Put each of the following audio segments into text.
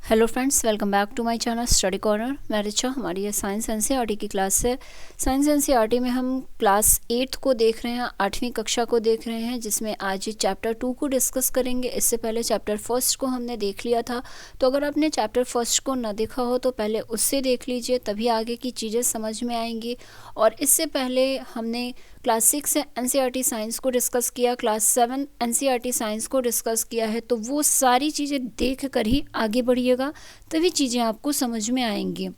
Hello friends, welcome back to my channel study corner. मैं रिचा। हमारी ये साइंस एनसीईआरटी की क्लास है। साइंस एनसीईआरटी में हम क्लास 8 को देख रहे हैं, 8वीं कक्षा को देख रहे हैं, जिसमें आज चैप्टर 2 को डिस्कस करेंगे। इससे पहले चैप्टर फर्स्ट को हमने देख लिया था, तो अगर आपने चैप्टर फर्स्ट को ना देखा हो तो पहले उससे देख लीजिए, तभी आगे की चीज़ें समझ में आएंगी। और इससे पहले हमने क्लास 6 एनसीईआरटी साइंस को डिस्कस किया, क्लास 7 एनसीईआरटी साइंस को डिस्कस किया है, तो वो सारी चीज़ें देख कर ही आगे बढ़िएगा, तभी चीज़ें आपको समझ में आएंगी।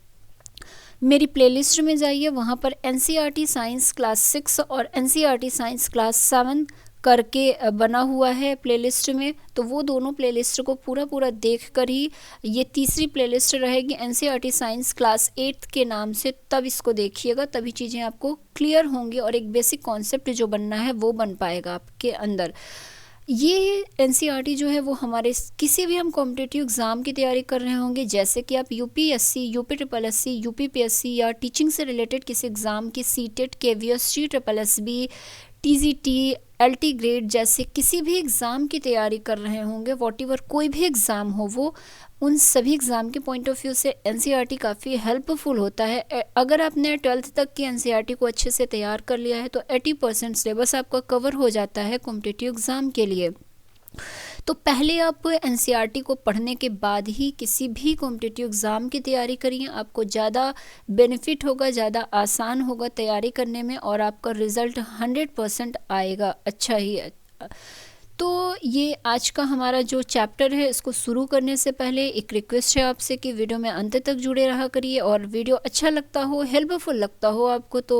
मेरी प्लेलिस्ट में जाइए, वहाँ पर एनसीईआरटी साइंस क्लास 6 और एनसीईआरटी साइंस क्लास 7 करके बना हुआ है प्लेलिस्ट में, तो वो दोनों प्लेलिस्ट को पूरा देख कर ही ये तीसरी प्लेलिस्ट रहेगी एनसीईआरटी साइंस क्लास 8 के नाम से, तब इसको देखिएगा, तभी चीज़ें आपको क्लियर होंगी और एक बेसिक कॉन्सेप्ट जो बनना है वो बन पाएगा आपके अंदर। ये एनसीईआरटी जो है वो हमारे किसी भी हम कॉम्पिटिटिव एग्ज़ाम की तैयारी कर रहे होंगे, जैसे कि आप UPSC, UP triple SC, UPPSC या टीचिंग से रिलेटेड किसी एग्ज़ाम की CTET, KVS, triple SB, TGT, LT grade जैसे किसी भी एग्ज़ाम की तैयारी कर रहे होंगे, वॉटएवर कोई भी एग्ज़ाम हो वो, उन सभी एग्ज़ाम के पॉइंट ऑफ व्यू से एनसीईआरटी काफ़ी हेल्पफुल होता है। अगर आपने 12th तक की एनसीईआरटी को अच्छे से तैयार कर लिया है तो 80% सिलेबस आपका कवर हो जाता है कॉम्पिटिटिव एग्ज़ाम के लिए। तो पहले आप एनसीईआरटी को पढ़ने के बाद ही किसी भी कॉम्पिटिटिव एग्ज़ाम की तैयारी करिए, आपको ज़्यादा बेनिफिट होगा, ज़्यादा आसान होगा तैयारी करने में और आपका रिज़ल्ट 100% आएगा, अच्छा ही। तो ये आज का हमारा जो चैप्टर है, इसको शुरू करने से पहले एक रिक्वेस्ट है आपसे कि वीडियो में अंत तक जुड़े रहा करिए, और वीडियो अच्छा लगता हो, हेल्पफुल लगता हो आपको तो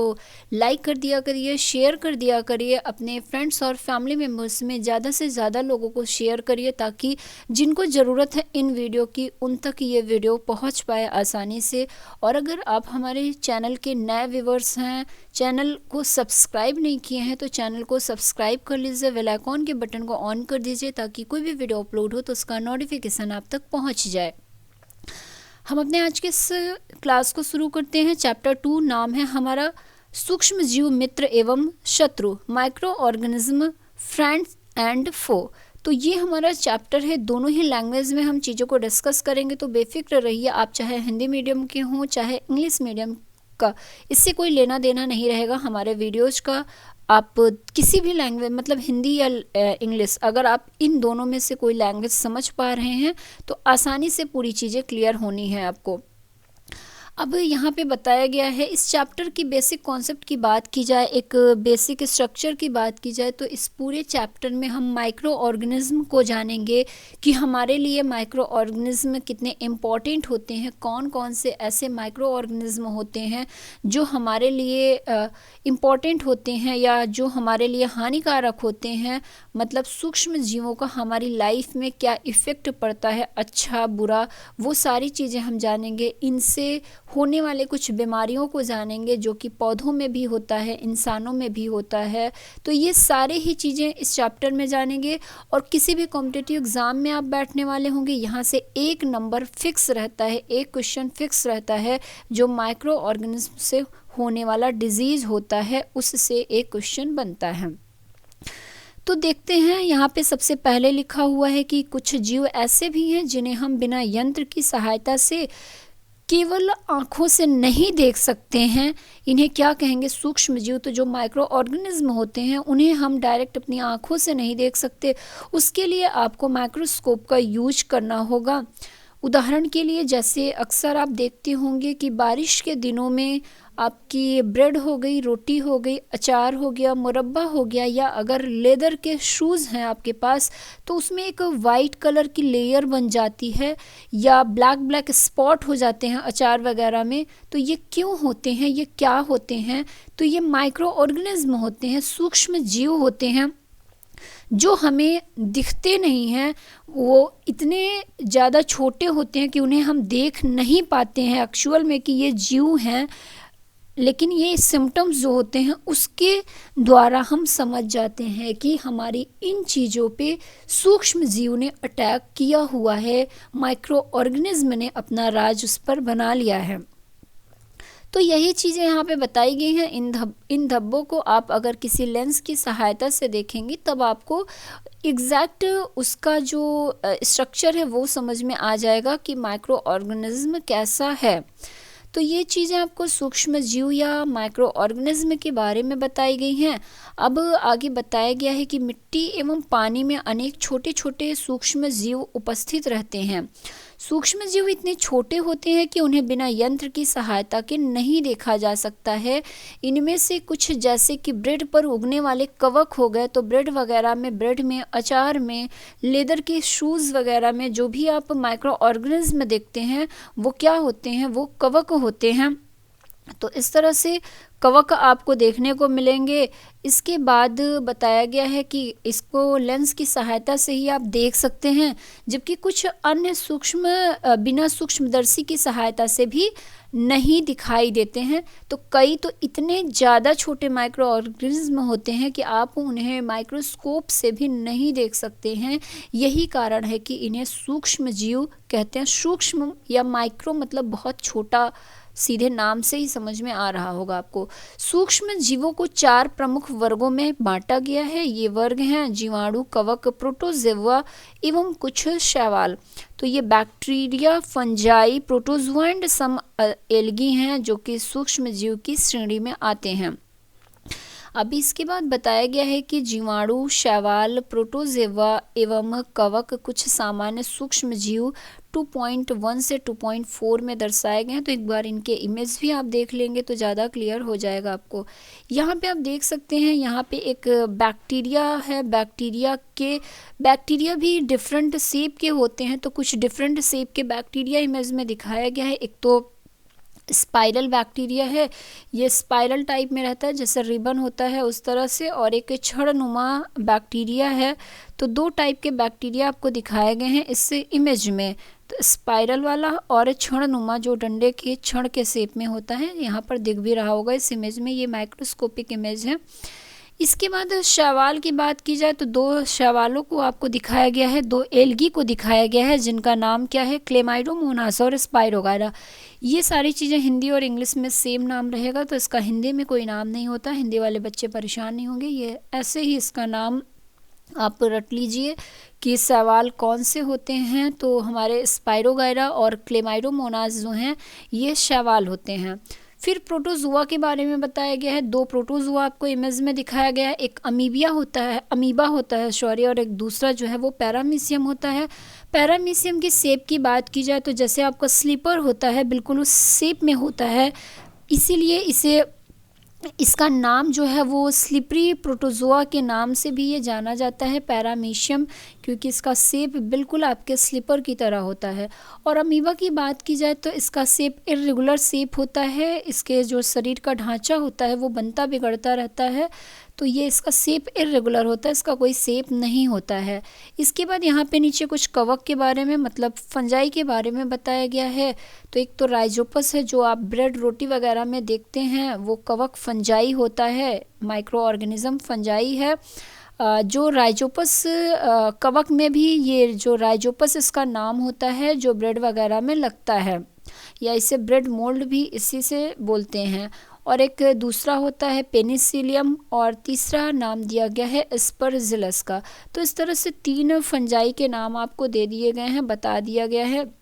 लाइक कर दिया करिए, शेयर कर दिया करिए, अपने फ्रेंड्स और फैमिली मेम्बर्स में ज़्यादा से ज़्यादा लोगों को शेयर करिए, ताकि जिनको ज़रूरत है इन वीडियो की उन तक ये वीडियो पहुँच पाए आसानी से। और अगर आप हमारे चैनल के नए व्यूवर्स हैं, चैनल को सब्सक्राइब नहीं किए हैं, तो चैनल को सब्सक्राइब कर लीजिए, बेल आइकॉन के बटन को ऑन कर दीजिए, ताकि कोई भी वीडियो अपलोड हो तो उसका नोटिफिकेशन आप तक पहुंच जाए। हम अपने आज के इस क्लास को शुरू करते हैं। चैप्टर 2 नाम है हमारा सूक्ष्म जीव मित्र एवं शत्रु, माइक्रो ऑर्गेनिज्म फ्रेंड्स एंड फो। तो ये हमारा चैप्टर है, दोनों ही लैंग्वेज में हम चीज़ों को डिस्कस करेंगे, तो बेफिक्र रहिए, आप चाहे हिंदी मीडियम के हों चाहे इंग्लिश मीडियम का, इससे कोई लेना देना नहीं रहेगा हमारे वीडियोज़ का। आप किसी भी लैंग्वेज, मतलब हिंदी या इंग्लिश, अगर आप इन दोनों में से कोई लैंग्वेज समझ पा रहे हैं तो आसानी से पूरी चीज़ें क्लियर होनी है आपको। अब यहाँ पे बताया गया है, इस चैप्टर की बेसिक कॉन्सेप्ट की बात की जाए, एक बेसिक स्ट्रक्चर की बात की जाए, तो इस पूरे चैप्टर में हम माइक्रो ऑर्गेनिज्म को जानेंगे कि हमारे लिए माइक्रो ऑर्गेनिज्म कितने इम्पॉर्टेंट होते हैं, कौन कौन से ऐसे माइक्रो ऑर्गेनिज्म होते हैं जो हमारे लिए इम्पॉर्टेंट होते हैं या जो हमारे लिए हानिकारक होते हैं, मतलब सूक्ष्म जीवों का हमारी लाइफ में क्या इफ़ेक्ट पड़ता है, अच्छा बुरा, वो सारी चीज़ें हम जानेंगे। इनसे होने वाले कुछ बीमारियों को जानेंगे, जो कि पौधों में भी होता है, इंसानों में भी होता है, तो ये सारे ही चीज़ें इस चैप्टर में जानेंगे। और किसी भी कॉम्पिटिटिव एग्ज़ाम में आप बैठने वाले होंगे, यहाँ से एक नंबर फिक्स रहता है, एक क्वेश्चन फिक्स रहता है, जो माइक्रो ऑर्गेनिज्म से होने वाला डिजीज़ होता है उससे एक क्वेश्चन बनता है। तो देखते हैं, यहाँ पे सबसे पहले लिखा हुआ है कि कुछ जीव ऐसे भी हैं जिन्हें हम बिना यंत्र की सहायता से केवल आँखों से नहीं देख सकते हैं। इन्हें क्या कहेंगे? सूक्ष्म जीव। तो जो माइक्रो ऑर्गेनिज्म होते हैं उन्हें हम डायरेक्ट अपनी आँखों से नहीं देख सकते, उसके लिए आपको माइक्रोस्कोप का यूज करना होगा। उदाहरण के लिए, जैसे अक्सर आप देखते होंगे कि बारिश के दिनों में आपकी ब्रेड हो गई, रोटी हो गई, अचार हो गया, मुरब्बा हो गया, या अगर लेदर के शूज़ हैं आपके पास तो उसमें एक वाइट कलर की लेयर बन जाती है, या ब्लैक स्पॉट हो जाते हैं अचार वगैरह में। तो ये क्यों होते हैं, ये क्या होते हैं? तो ये माइक्रो ऑर्गेनिज्म होते हैं, सूक्ष्म जीव होते हैं जो हमें दिखते नहीं हैं, वो इतने ज़्यादा छोटे होते हैं कि उन्हें हम देख नहीं पाते हैं एक्चुअल में कि ये जीव हैं, लेकिन ये सिम्टम्स जो होते हैं उसके द्वारा हम समझ जाते हैं कि हमारी इन चीज़ों पे सूक्ष्म जीव ने अटैक किया हुआ है, माइक्रो ऑर्गेनिज्म ने अपना राज उस पर बना लिया है। तो यही चीज़ें यहाँ पे बताई गई हैं। इन धब्बों को आप अगर किसी लेंस की सहायता से देखेंगे तब आपको एग्जैक्ट उसका जो स्ट्रक्चर है वो समझ में आ जाएगा कि माइक्रो ऑर्गेनिज्म कैसा है। तो ये चीज़ें आपको सूक्ष्म जीव या माइक्रो ऑर्गेनिज्म के बारे में बताई गई हैं। अब आगे बताया गया है कि मिट्टी एवं पानी में अनेक छोटे छोटे सूक्ष्म जीव उपस्थित रहते हैं। सूक्ष्म जीव इतने छोटे होते हैं कि उन्हें बिना यंत्र की सहायता के नहीं देखा जा सकता है। इनमें से कुछ जैसे कि ब्रेड पर उगने वाले कवक हो गए, तो ब्रेड वगैरह में, ब्रेड में, अचार में, लेदर के शूज़ वगैरह में जो भी आप माइक्रो ऑर्गेनिज्म देखते हैं वो क्या होते हैं, वो कवक होते हैं। तो इस तरह से कवक आपको देखने को मिलेंगे। इसके बाद बताया गया है कि इसको लेंस की सहायता से ही आप देख सकते हैं, जबकि कुछ अन्य बिना सूक्ष्मदर्शी की सहायता से भी नहीं दिखाई देते हैं। तो कई तो इतने ज़्यादा छोटे माइक्रो ऑर्गेनिज्म होते हैं कि आप उन्हें माइक्रोस्कोप से भी नहीं देख सकते हैं। यही कारण है कि इन्हें सूक्ष्म जीव कहते हैं। सूक्ष्म या माइक्रो मतलब बहुत छोटा, सीधे नाम से ही समझ में आ रहा होगा आपको। सूक्ष्म जीवों को 4 प्रमुख वर्गों में बांटा गया है। ये वर्ग हैं जीवाणु, कवक, प्रोटोजोआ एवं कुछ शैवाल। तो ये bacteria, fungi, protozoa and some algae हैं जो कि सूक्ष्म जीव की श्रेणी में आते हैं। अभी इसके बाद बताया गया है कि जीवाणु, शैवाल, प्रोटोजोआ एवं कवक कुछ सामान्य सूक्ष्म जीव 2.1 से 2.4 में दर्शाए गए हैं। तो एक बार इनके इमेज भी आप देख लेंगे तो ज़्यादा क्लियर हो जाएगा आपको। यहाँ पे आप देख सकते हैं, यहाँ पे एक बैक्टीरिया है। बैक्टीरिया भी डिफरेंट शेप के होते हैं। तो कुछ डिफरेंट शेप के बैक्टीरिया इमेज में दिखाया गया है। एक तो स्पाइरल बैक्टीरिया है, ये स्पाइरल टाइप में रहता है, जैसे रिबन होता है उस तरह से। और एक छड़नुमा बैक्टीरिया है। तो 2 टाइप के बैक्टीरिया आपको दिखाए गए हैं इस इमेज में। तो स्पाइरल वाला और छड़नुमा जो डंडे के छड़ के शेप में होता है, यहाँ पर दिख भी रहा होगा इस इमेज में। ये माइक्रोस्कोपिक इमेज है। इसके बाद शैवाल की बात की जाए तो 2 शैवालों को आपको दिखाया गया है, 2 एल्गी को दिखाया गया है जिनका नाम क्या है, क्लेमाइडोमोनास और स्पाइरोगायरा। ये सारी चीज़ें हिंदी और इंग्लिश में सेम नाम रहेगा, तो इसका हिंदी में कोई नाम नहीं होता। हिंदी वाले बच्चे परेशान नहीं होंगे, ये ऐसे ही इसका नाम आप रट लीजिए कि शैवाल कौन से होते हैं। तो हमारे स्पाइरोगायरा और क्लेमाइडोमोनास जो हैं ये शैवाल होते हैं। फिर प्रोटोजोआ के बारे में बताया गया है। 2 प्रोटोजोआ आपको इमेज में दिखाया गया है। एक अमीबा होता है और एक दूसरा जो है वो पैरामीशियम होता है। पैरामीशियम की शेप की बात की जाए तो जैसे आपका स्लीपर होता है, बिल्कुल उस शेप में होता है, इसीलिए इसका नाम जो है वो स्लिपरी प्रोटोजोआ के नाम से भी ये जाना जाता है, पैरामीशियम, क्योंकि इसका शेप बिल्कुल आपके स्लीपर की तरह होता है। और अमीबा की बात की जाए तो इसका शेप इर्रेगुलर शेप होता है। इसके जो शरीर का ढांचा होता है वो बनता बिगड़ता रहता है। तो ये इसका शेप इर्रेगुलर होता है, इसका कोई शेप नहीं होता है। इसके बाद यहाँ पे नीचे कुछ कवक के बारे में, मतलब फंजाई के बारे में बताया गया है। तो एक तो राइजोपस है जो आप ब्रेड रोटी वगैरह में देखते हैं, वो कवक फंजाई होता है, माइक्रो ऑर्गेनिज्म फंजाई है। जो राइजोपस कवक में भी ये जो राइजोपस इसका नाम होता है जो ब्रेड वगैरह में लगता है, या इसे ब्रेड मोल्ड भी इसी से बोलते हैं। और एक दूसरा होता है पेनिसिलियम, और तीसरा नाम दिया गया है एस्परजिलस का। तो इस तरह से 3 फंजाई के नाम आपको दे दिए गए हैं, बता दिया गया है।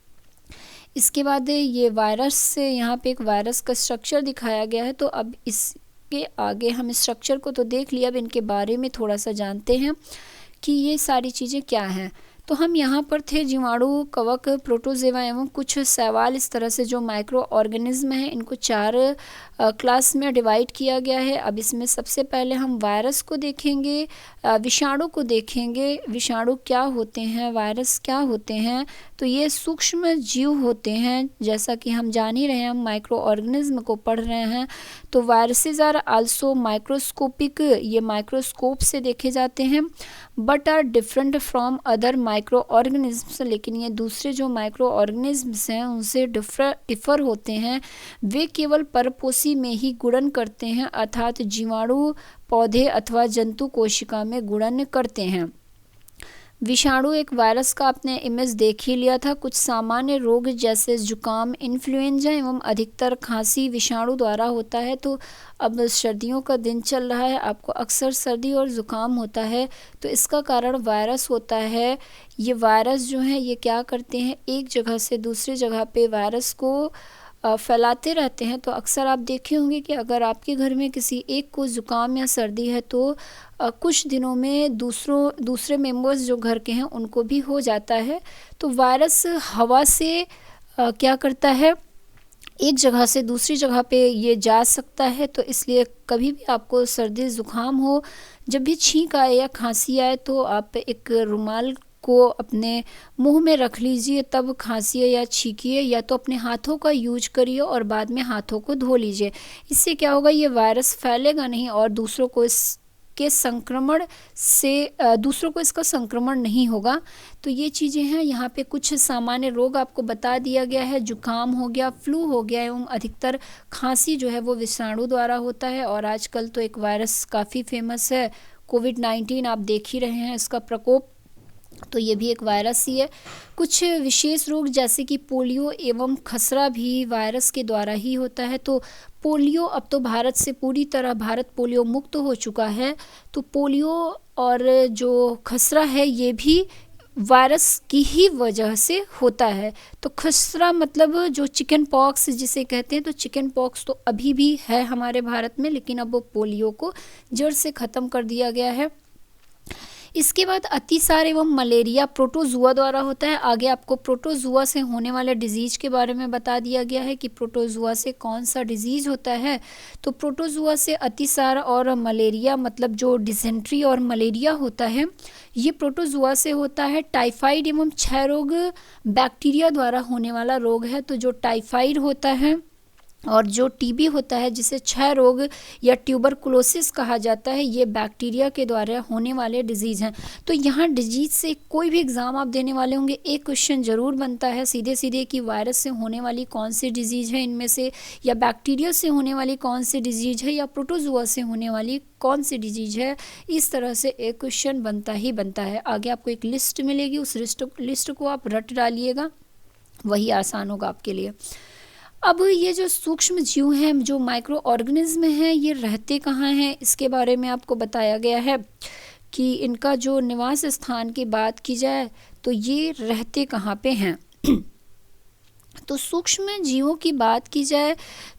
इसके बाद ये वायरस से, यहाँ पे एक वायरस का स्ट्रक्चर दिखाया गया है। तो अब इसके आगे हम स्ट्रक्चर को तो देख लिया, अब इनके बारे में थोड़ा सा जानते हैं कि ये सारी चीज़ें क्या हैं। तो हम यहाँ पर थे जीवाणु, कवक, प्रोटोजोआ एवं कुछ शैवाल। इस तरह से जो माइक्रो ऑर्गेनिज्म हैं इनको 4 क्लास में डिवाइड किया गया है। अब इसमें सबसे पहले हम वायरस को देखेंगे, विषाणु को देखेंगे। विषाणु क्या होते हैं, वायरस क्या होते हैं। तो ये सूक्ष्म जीव होते हैं, जैसा कि हम जान ही रहे हैं, हम माइक्रो ऑर्गेनिज्म को पढ़ रहे हैं। तो वायरसेस आर आल्सो माइक्रोस्कोपिक, ये माइक्रोस्कोप से देखे जाते हैं, but are different from other microorganisms. लेकिन ये दूसरे जो माइक्रो ऑर्गेनिज्म्स हैं उनसे डिफर होते हैं। वे केवल परपोषी में ही गुणन करते हैं, अर्थात जीवाणु पौधे अथवा जंतु कोशिका में गुणन करते हैं। विषाणु एक वायरस का आपने इमेज देख ही लिया था। कुछ सामान्य रोग जैसे जुकाम, इन्फ्लुएंजा एवं अधिकतर खांसी विषाणु द्वारा होता है। तो अब सर्दियों का दिन चल रहा है, आपको अक्सर सर्दी और ज़ुकाम होता है, तो इसका कारण वायरस होता है। ये वायरस जो है ये क्या करते हैं, एक जगह से दूसरी जगह पे वायरस को फैलाते रहते हैं। तो अक्सर आप देखे होंगे कि अगर आपके घर में किसी एक को ज़ुकाम या सर्दी है तो कुछ दिनों में दूसरे मेंबर्स जो घर के हैं उनको भी हो जाता है। तो वायरस हवा से क्या करता है, एक जगह से दूसरी जगह पे ये जा सकता है। तो इसलिए कभी भी आपको सर्दी ज़ुकाम हो, जब भी छींक आए या खांसी आए तो आप एक रुमाल को अपने मुंह में रख लीजिए, तब खांसिए या छींकिए, या तो अपने हाथों का यूज करिए और बाद में हाथों को धो लीजिए। इससे क्या होगा, ये वायरस फैलेगा नहीं और दूसरों को इसका संक्रमण नहीं होगा। तो ये चीज़ें हैं। यहाँ पे कुछ सामान्य रोग आपको बता दिया गया है। जुकाम हो गया, फ्लू हो गया एवं अधिकतर खांसी जो है वो विषाणु द्वारा होता है। और आजकल तो एक वायरस काफ़ी फेमस है, कोविड-19, आप देख ही रहे हैं इसका प्रकोप, तो ये भी एक वायरस ही है। कुछ विशेष रोग जैसे कि पोलियो एवं खसरा भी वायरस के द्वारा ही होता है। तो पोलियो, अब तो भारत से पूरी तरह भारत पोलियो मुक्त हो चुका है। तो पोलियो और जो खसरा है ये भी वायरस की ही वजह से होता है। तो खसरा मतलब जो चिकन पॉक्स जिसे कहते हैं, तो चिकन पॉक्स तो अभी भी है हमारे भारत में, लेकिन अब वो पोलियो को जड़ से ख़त्म कर दिया गया है। इसके बाद अतिसार एवं मलेरिया प्रोटोजुआ द्वारा होता है। आगे आपको प्रोटोजुआ से होने वाले डिजीज के बारे में बता दिया गया है कि प्रोटोजुआ से कौन सा डिजीज होता है। तो प्रोटोजुआ से अतिसार और मलेरिया, मतलब जो डिसेंट्री और मलेरिया होता है, ये प्रोटोजुआ से होता है। टाइफाइड एवं क्षय रोग बैक्टीरिया द्वारा होने वाला रोग है। तो जो टाइफाइड होता है और जो टीबी होता है, जिसे क्षय रोग या ट्यूबरकुलोसिस कहा जाता है, ये बैक्टीरिया के द्वारा होने वाले डिजीज़ हैं। तो यहाँ डिजीज़ से कोई भी एग्ज़ाम आप देने वाले होंगे, एक क्वेश्चन ज़रूर बनता है सीधे सीधे कि वायरस से होने वाली कौन सी डिजीज़ है इनमें से, या बैक्टीरिया से होने वाली कौन सी डिजीज़ है, या प्रोटोजुआ से होने वाली कौन सी डिजीज़ है। इस तरह से एक क्वेश्चन बनता ही बनता है। आगे आपको एक लिस्ट मिलेगी, उस लिस्ट को आप रट डालिएगा, वही आसान होगा आपके लिए। अब ये जो सूक्ष्म जीव हैं, जो माइक्रो ऑर्गेनिज्म हैं, ये रहते कहाँ हैं, इसके बारे में आपको बताया गया है कि इनका जो निवास स्थान की बात की जाए तो ये रहते कहाँ पे हैं। तो सूक्ष्म जीवों की बात की जाए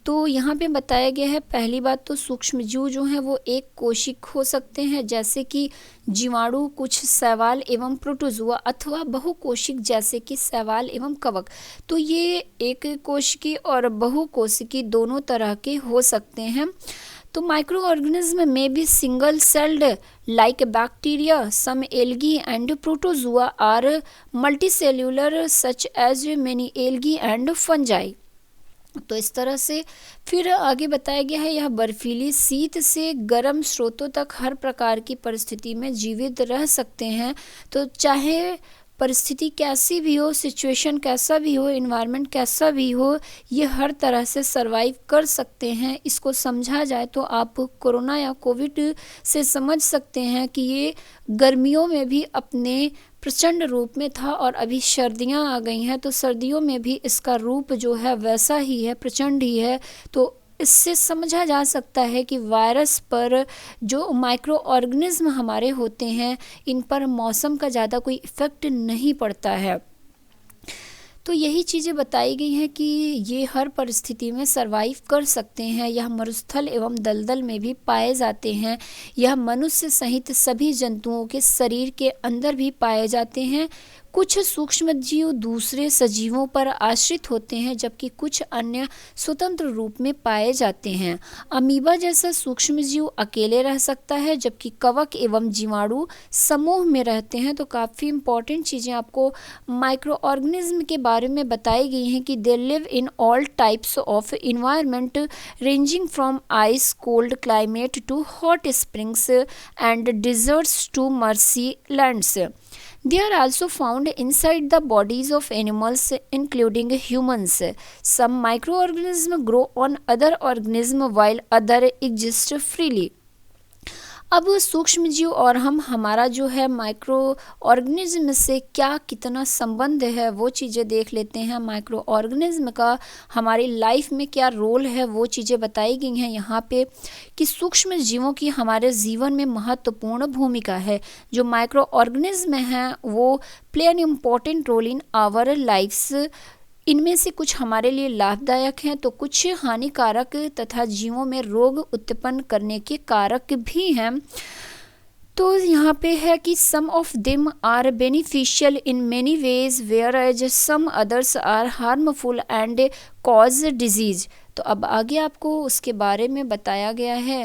तो यहाँ पे बताया गया है, पहली बात तो सूक्ष्म जीव जो हैं वो एक कोशिक हो सकते हैं, जैसे कि जीवाणु, कुछ शैवाल एवं प्रोटोजुआ, अथवा बहुकोशिक जैसे कि शैवाल एवं कवक। तो ये एक कोशिकी और बहुकोशिकी दोनों तरह के हो सकते हैं। तो माइक्रो ऑर्गेनिज्म में भी single celled like bacteria, some algae and protozoa are multicellular such as many algae and fungi। तो इस तरह से फिर आगे बताया गया है, यह बर्फीली शीत से गर्म स्रोतों तक हर प्रकार की परिस्थिति में जीवित रह सकते हैं। तो चाहे परिस्थिति कैसी भी हो, सिचुएशन कैसा भी हो, इन्वायरमेंट कैसा भी हो, ये हर तरह से सरवाइव कर सकते हैं। इसको समझा जाए तो आप कोरोना या कोविड से समझ सकते हैं कि ये गर्मियों में भी अपने प्रचंड रूप में था और अभी सर्दियां आ गई हैं, तो सर्दियों में भी इसका रूप जो है वैसा ही है, प्रचंड ही है। तो इससे समझा जा सकता है कि वायरस पर जो माइक्रो ऑर्गेनिज्म हमारे होते हैं, इन पर मौसम का ज़्यादा कोई इफ़ेक्ट नहीं पड़ता है। तो यही चीज़ें बताई गई हैं कि ये हर परिस्थिति में सरवाइव कर सकते हैं। यह मरुस्थल एवं दलदल में भी पाए जाते हैं। यह मनुष्य सहित सभी जंतुओं के शरीर के अंदर भी पाए जाते हैं। कुछ सूक्ष्म जीव दूसरे सजीवों पर आश्रित होते हैं, जबकि कुछ अन्य स्वतंत्र रूप में पाए जाते हैं। अमीबा जैसा सूक्ष्म जीव अकेले रह सकता है, जबकि कवक एवं जीवाणु समूह में रहते हैं। तो काफ़ी इंपॉर्टेंट चीज़ें आपको माइक्रो ऑर्गेनिज्म के बारे में बताई गई हैं कि they live in all types of environment ranging from ice cold climate to hot springs and deserts to marshy lands. They are also found inside the bodies of animals, including humans. Some microorganisms grow on other organisms while others exist freely. अब सूक्ष्म जीव और हम हमारा जो है micro organism से क्या कितना संबंध है वो चीज़ें देख लेते हैं। माइक्रो ऑर्गेनिज्म का हमारी लाइफ में क्या रोल है वो चीज़ें बताई गई हैं यहाँ पे कि सूक्ष्म जीवों की हमारे जीवन में महत्वपूर्ण भूमिका है। जो माइक्रो ऑर्गेनिज्म हैं वो play an important role in our lifes. इनमें से कुछ हमारे लिए लाभदायक हैं तो कुछ हानिकारक तथा जीवों में रोग उत्पन्न करने के कारक भी हैं। तो यहाँ पे है कि some of them are beneficial in many ways whereas some others are harmful and cause disease. तो अब आगे आपको उसके बारे में बताया गया है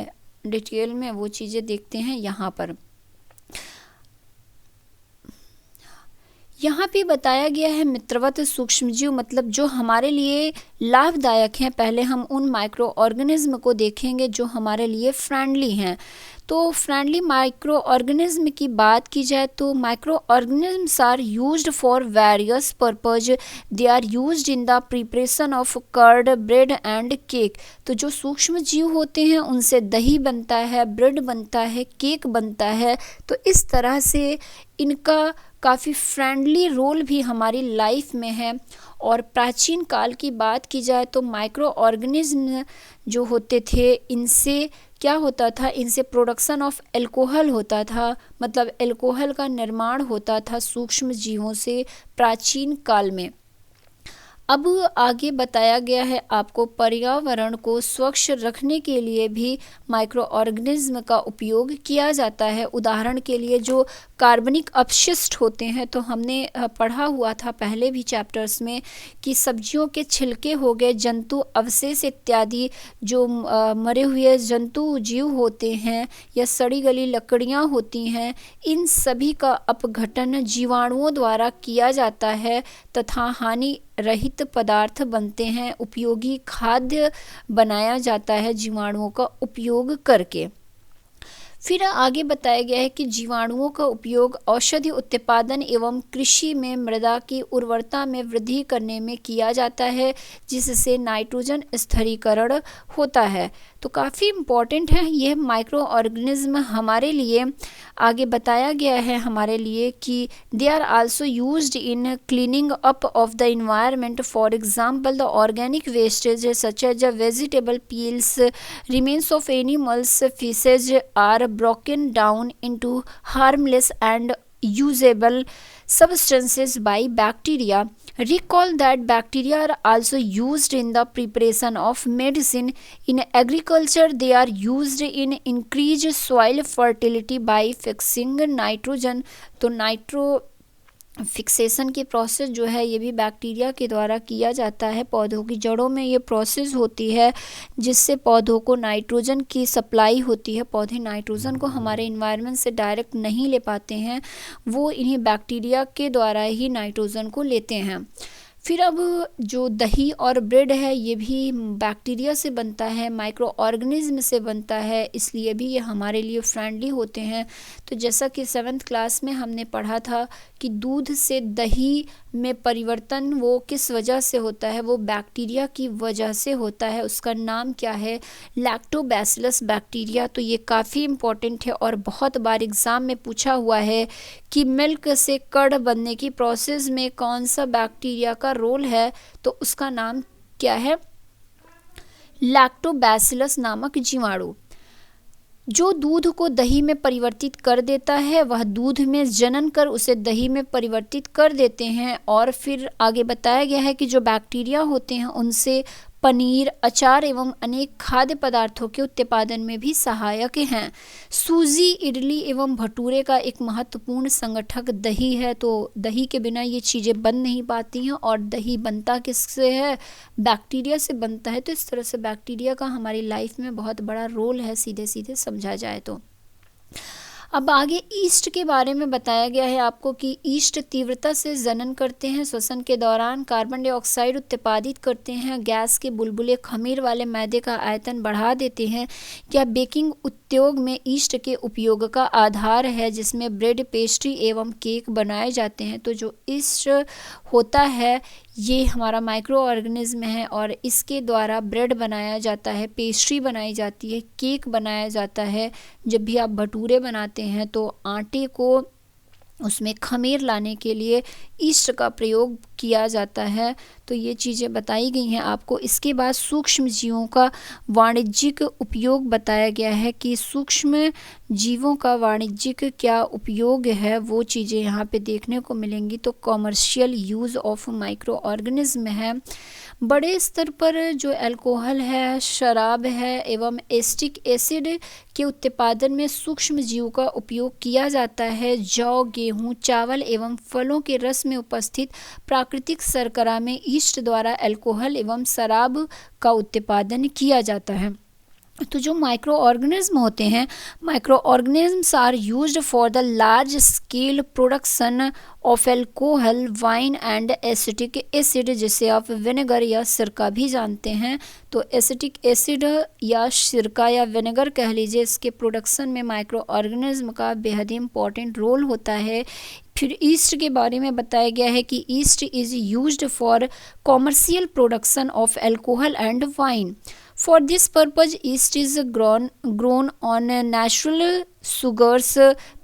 डिटेल में, वो चीज़ें देखते हैं यहाँ पर। यहाँ पे बताया गया है मित्रवत सूक्ष्मजीव मतलब जो हमारे लिए लाभदायक हैं। पहले हम उन माइक्रो ऑर्गेनिज्म को देखेंगे जो हमारे लिए फ्रेंडली हैं। तो फ्रेंडली माइक्रो ऑर्गेनिज्म की बात की जाए तो microorganisms are used for various purpose. They are used in the preparation of curd, bread and cake. तो जो सूक्ष्म जीव होते हैं उनसे दही बनता है, ब्रेड बनता है, केक बनता है। तो इस तरह से इनका काफ़ी फ्रेंडली रोल भी हमारी लाइफ में है। और प्राचीन काल की बात की जाए तो माइक्रो ऑर्गेनिज्म जो होते थे इनसे क्या होता था, इनसे प्रोडक्शन ऑफ एल्कोहल होता था, मतलब एल्कोहल का निर्माण होता था सूक्ष्म जीवों से प्राचीन काल में। अब आगे बताया गया है आपको पर्यावरण को स्वच्छ रखने के लिए भी माइक्रो ऑर्गेनिज्म का उपयोग किया जाता है। उदाहरण के लिए जो कार्बनिक अपशिष्ट होते हैं तो हमने पढ़ा हुआ था पहले भी चैप्टर्स में कि सब्जियों के छिलके हो गए, जंतु अवशेष इत्यादि जो मरे हुए जंतु जीव होते हैं या सड़ी गली लकड़ियाँ होती हैं, इन सभी का अपघटन जीवाणुओं द्वारा किया जाता है तथा हानि रहित पदार्थ बनते हैं। उपयोगी खाद्य बनाया जाता है जीवाणुओं का उपयोग करके। फिर आगे बताया गया है कि जीवाणुओं का उपयोग औषधि उत्पादन एवं कृषि में मृदा की उर्वरता में वृद्धि करने में किया जाता है जिससे नाइट्रोजन स्थिरीकरण होता है। तो काफ़ी इम्पॉर्टेंट है यह माइक्रो ऑर्गेनिज्म हमारे लिए। आगे बताया गया है हमारे लिए कि they are also used in cleaning up of the environment. For example the organic wastage such as vegetable peels, remains of animals, fishes are broken down into harmless and usable substances by bacteria. Recall that bacteria are also used in the preparation of medicine. In agriculture, they are used in increased soil fertility by fixing nitrogen. तो nitro fixation की process जो है ये भी bacteria के द्वारा किया जाता है। पौधों की जड़ों में ये प्रोसेस होती है जिससे पौधों को नाइट्रोजन की सप्लाई होती है। पौधे नाइट्रोजन को हमारे इन्वायरमेंट से डायरेक्ट नहीं ले पाते हैं, वो इन्हीं बैक्टीरिया के द्वारा ही नाइट्रोजन को लेते हैं। फिर अब जो दही और ब्रेड है ये भी बैक्टीरिया से बनता है, माइक्रो ऑर्गेनिज्म से बनता है, इसलिए भी ये हमारे लिए फ्रेंडली होते हैं। तो जैसा कि 7th क्लास में हमने पढ़ा था कि दूध से दही में परिवर्तन वो किस वजह से होता है, वो बैक्टीरिया की वजह से होता है। उसका नाम क्या है, लैक्टोबैसिलस बैक्टीरिया। तो ये काफ़ी इम्पोर्टेंट है और बहुत बार एग्ज़ाम में पूछा हुआ है कि मिल्क से कर्ड बनने की प्रोसेस में कौन सा बैक्टीरिया का रोल है, तो उसका नाम क्या है, लैक्टोबैसिलस नामक जीवाणु। जो दूध को दही में परिवर्तित कर देता है वह दूध में जनन कर उसे दही में परिवर्तित कर देते हैं। और फिर आगे बताया गया है कि जो बैक्टीरिया होते हैं उनसे पनीर, अचार एवं अनेक खाद्य पदार्थों के उत्पादन में भी सहायक हैं। सूजी, इडली एवं भटूरे का एक महत्वपूर्ण संगठक दही है। तो दही के बिना ये चीज़ें बन नहीं पाती हैं और दही बनता किससे है, बैक्टीरिया से बनता है। तो इस तरह से बैक्टीरिया का हमारी लाइफ में बहुत बड़ा रोल है सीधे सीधे समझा जाए तो। अब आगे ईस्ट के बारे में बताया गया है आपको कि ईस्ट तीव्रता से जनन करते हैं, श्वसन के दौरान कार्बन डाइऑक्साइड उत्पादित करते हैं, गैस के बुलबुले खमीर वाले मैदे का आयतन बढ़ा देते हैं। यह बेकिंग उद्योग में ईस्ट के उपयोग का आधार है जिसमें ब्रेड, पेस्ट्री एवं केक बनाए जाते हैं। तो जो ईस्ट होता है ये हमारा माइक्रो ऑर्गेनिज्म है और इसके द्वारा ब्रेड बनाया जाता है, पेस्ट्री बनाई जाती है, केक बनाया जाता है। जब भी आप भटूरे बनाते हैं तो आटे को उसमें खमीर लाने के लिए ईस्ट का प्रयोग किया जाता है। तो ये चीज़ें बताई गई हैं आपको। इसके बाद सूक्ष्म जीवों का वाणिज्यिक उपयोग बताया गया है कि सूक्ष्म जीवों का वाणिज्यिक क्या उपयोग है, वो चीज़ें यहाँ पे देखने को मिलेंगी। तो commercial use of micro organism है। बड़े स्तर पर जो अल्कोहल है, शराब है एवं एसिटिक एसिड के उत्पादन में सूक्ष्म जीव का उपयोग किया जाता है। जौ, गेहूं, चावल एवं फलों के रस में उपस्थित प्राकृतिक शर्करा में ईस्ट द्वारा अल्कोहल एवं शराब का उत्पादन किया जाता है। तो जो माइक्रो ऑर्गेनिज्म होते हैं, microorganisms are used for the large scale production of alcohol, wine and acetic acid, जिसे आप विनेगर या सिरका भी जानते हैं। तो एसिटिक एसिड या सिरका या विनेगर कह लीजिए, इसके प्रोडक्शन में माइक्रो ऑर्गेनिज्म का बेहद इम्पॉर्टेंट रोल होता है। फिर ईस्ट के बारे में बताया गया है कि east is used for commercial production of alcohol and wine. For this purpose, yeast is grown on natural sugars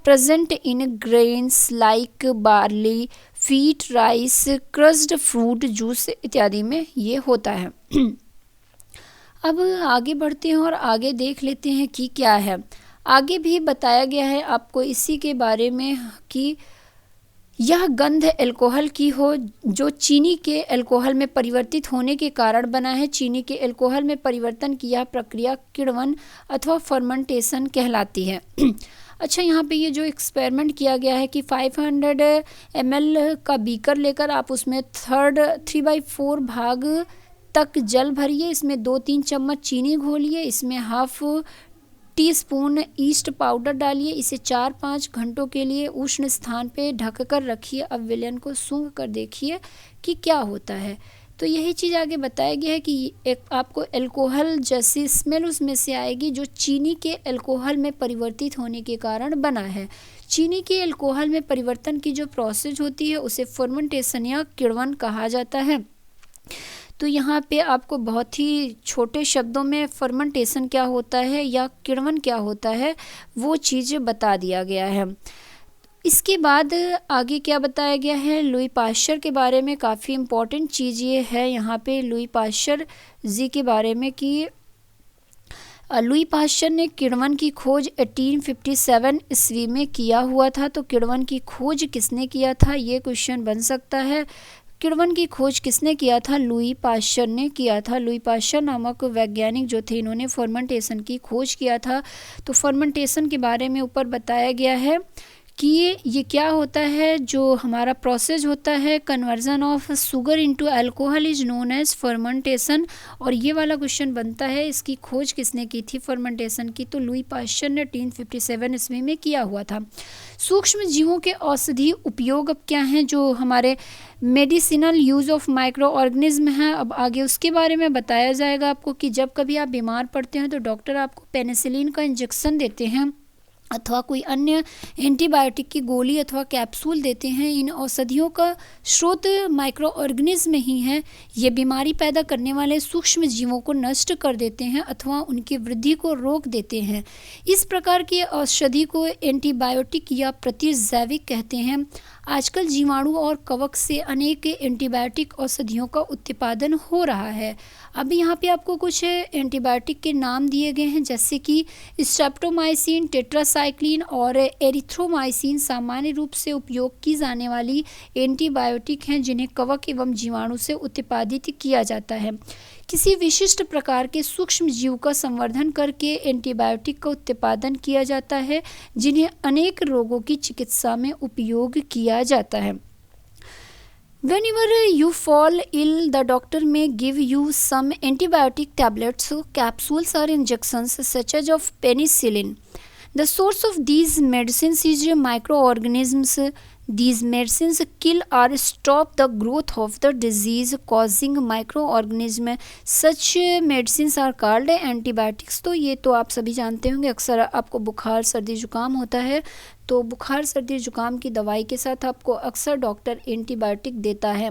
present in grains like barley, wheat, rice, crushed fruit juice इत्यादि में ये होता है। अब आगे बढ़ते हैं और आगे देख लेते हैं कि क्या है। आगे भी बताया गया है आपको इसी के बारे में कि यह गंध अल्कोहल की हो जो चीनी के अल्कोहल में परिवर्तित होने के कारण बना है। चीनी के अल्कोहल में परिवर्तन की यह प्रक्रिया किण्वन अथवा फर्मेंटेशन कहलाती है। अच्छा, यहाँ पे ये जो एक्सपेरिमेंट किया गया है कि 500 ml का बीकर लेकर आप उसमें 3/4 भाग तक जल भरिए, इसमें 2-3 चम्मच चीनी घोलिए, इसमें हाफ टीस्पून ईस्ट पाउडर डालिए, इसे 4-5 घंटों के लिए उष्ण स्थान पे ढककर रखिए। अब विलयन को सूंघ कर देखिए कि क्या होता है। तो यही चीज़ आगे बताया गया है कि एक आपको अल्कोहल जैसी स्मेल उसमें से आएगी जो चीनी के अल्कोहल में परिवर्तित होने के कारण बना है। चीनी के अल्कोहल में परिवर्तन की जो प्रोसेस होती है उसे फर्मेंटेशन या किण्वन कहा जाता है। तो यहाँ पे आपको बहुत ही छोटे शब्दों में फर्मेंटेशन क्या होता है या किण्वन क्या होता है वो चीज़ बता दिया गया है। इसके बाद आगे क्या बताया गया है, लुई पाश्चर के बारे में काफ़ी इम्पोर्टेंट चीज़ ये है यहाँ पे लुई पाश्चर जी के बारे में कि लुई पाश्चर ने किण्वन की खोज 1857 ईस्वी में किया हुआ था। तो किण्वन की खोज किसने किया था, ये क्वेश्चन बन सकता है। किण्वन की खोज किसने किया था, लुई पाश्चर ने किया था। लुई पाश्चर नामक वैज्ञानिक जो थे इन्होंने फर्मेंटेशन की खोज किया था। तो फर्मेंटेशन के बारे में ऊपर बताया गया है कि ये क्या होता है, जो हमारा प्रोसेस होता है conversion of sugar into alcohol is known as fermentation. और ये वाला क्वेश्चन बनता है इसकी खोज किसने की थी फर्मेंटेशन की, तो लुई पाश्चर ने 1857 ईस्वी में किया हुआ था। सूक्ष्म जीवों के औषधि उपयोग अब क्या हैं, जो हमारे medicinal use of micro organism हैं। अब आगे उसके बारे में बताया जाएगा आपको कि जब कभी आप बीमार पड़ते हैं तो डॉक्टर आपको पेनिसिलिन का इंजेक्शन देते हैं अथवा कोई अन्य एंटीबायोटिक की गोली अथवा कैप्सूल देते हैं। इन औषधियों का स्रोत माइक्रो ऑर्गेनिज्म ही है। ये बीमारी पैदा करने वाले सूक्ष्म जीवों को नष्ट कर देते हैं अथवा उनकी वृद्धि को रोक देते हैं। इस प्रकार की औषधि को एंटीबायोटिक या प्रतिजैविक कहते हैं। आजकल जीवाणु और कवक से अनेक एंटीबायोटिक औषधियों का उत्पादन हो रहा है। अब यहाँ पे आपको कुछ एंटीबायोटिक के नाम दिए गए हैं जैसे कि स्ट्रेप्टोमाइसिन, टेट्रासाइक्लिन और एरिथ्रोमाइसिन सामान्य रूप से उपयोग की जाने वाली एंटीबायोटिक हैं जिन्हें कवक एवं जीवाणु से उत्पादित किया जाता है। किसी विशिष्ट प्रकार के सूक्ष्म जीव का संवर्धन करके एंटीबायोटिक का उत्पादन किया जाता है जिन्हें अनेक रोगों की चिकित्सा में उपयोग किया जाता है। Whenever you fall ill, the doctor may give you some antibiotic tablets, capsules or injections such as of penicillin. The source of these medicines is microorganisms. These medicines kill or stop the growth of the disease causing microorganism. Such medicines are called antibiotics. तो ये तो आप सभी जानते होंगे, अक्सर आपको बुखार सर्दी जुकाम होता है तो बुखार सर्दी जुकाम की दवाई के साथ आपको अक्सर डॉक्टर एंटीबायोटिक देता है।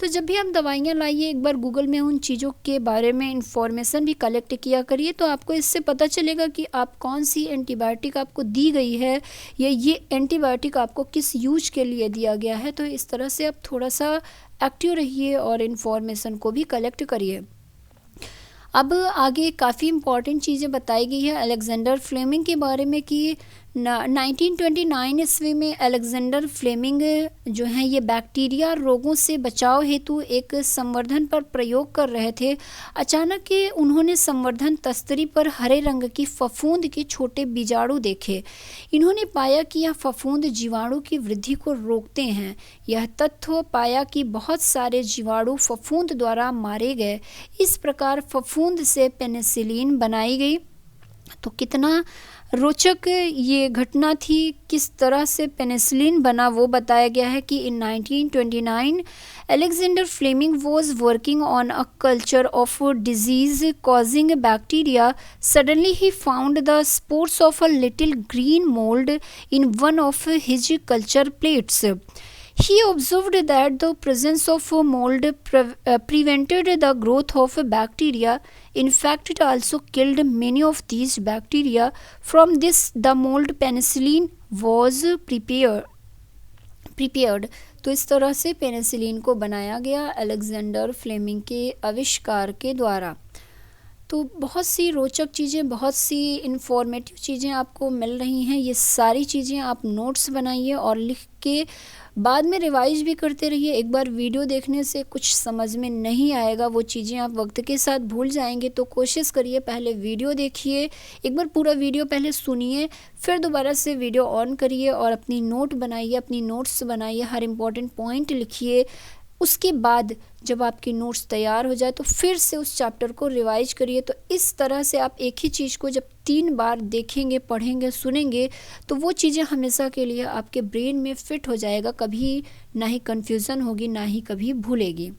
तो जब भी आप दवाइयाँ लाइए एक बार गूगल में उन चीज़ों के बारे में इंफॉर्मेशन भी कलेक्ट किया करिए, तो आपको इससे पता चलेगा कि आप कौन सी एंटीबायोटिक आपको दी गई है या ये एंटीबायोटिक आपको किस यूज के लिए दिया गया है। तो इस तरह से आप थोड़ा सा एक्टिव रहिए और इन्फॉर्मेशन को भी कलेक्ट करिए। अब आगे काफ़ी इम्पॉर्टेंट चीज़ें बताई गई है अलेक्जेंडर फ्लेमिंग के बारे में कि 1929 ईस्वी में अलेक्जेंडर फ्लेमिंग जो हैं ये बैक्टीरिया रोगों से बचाव हेतु एक संवर्धन पर प्रयोग कर रहे थे। अचानक उन्होंने संवर्धन तस्तरी पर हरे रंग की फफूंद के छोटे बीजाणु देखे। इन्होंने पाया कि यह फफूंद जीवाणु की वृद्धि को रोकते हैं। यह तथ्य पाया कि बहुत सारे जीवाणु फफूंद द्वारा मारे गए। इस प्रकार फफूंद से पेनिसिलिन बनाई गई। तो कितना रोचक ये घटना थी, किस तरह से पेनिसिलिन बना वो बताया गया है कि in 1929 Alexander Fleming was working on a culture of disease causing bacteria. Suddenly he found the spores of a little green mould in one of his culture plates. He observed that the presence of mold prevented the growth of bacteria. In fact, it also killed many of these bacteria. From this, the mold penicillin was prepared. तो इस तरह से penicillin को बनाया गया Alexander Fleming के आविष्कार के द्वारा। तो बहुत सी रोचक चीज़ें, बहुत सी इन्फॉर्मेटिव चीज़ें आपको मिल रही हैं। ये सारी चीज़ें आप नोट्स बनाइए और लिख के बाद में रिवाइज भी करते रहिए। एक बार वीडियो देखने से कुछ समझ में नहीं आएगा, वो चीज़ें आप वक्त के साथ भूल जाएंगे। तो कोशिश करिए पहले वीडियो देखिए, एक बार पूरा वीडियो पहले सुनिए, फिर दोबारा से वीडियो ऑन करिए और अपनी नोट बनाइए, अपनी नोट्स बनाइए, हर इम्पॉर्टेंट पॉइंट लिखिए। उसके बाद जब आपकी नोट्स तैयार हो जाए तो फिर से उस चैप्टर को रिवाइज करिए। तो इस तरह से आप एक ही चीज़ को जब 3 बार देखेंगे, पढ़ेंगे, सुनेंगे तो वो चीज़ें हमेशा के लिए आपके ब्रेन में फिट हो जाएगा, कभी ना ही कन्फ्यूज़न होगी, ना ही कभी भूलेगी।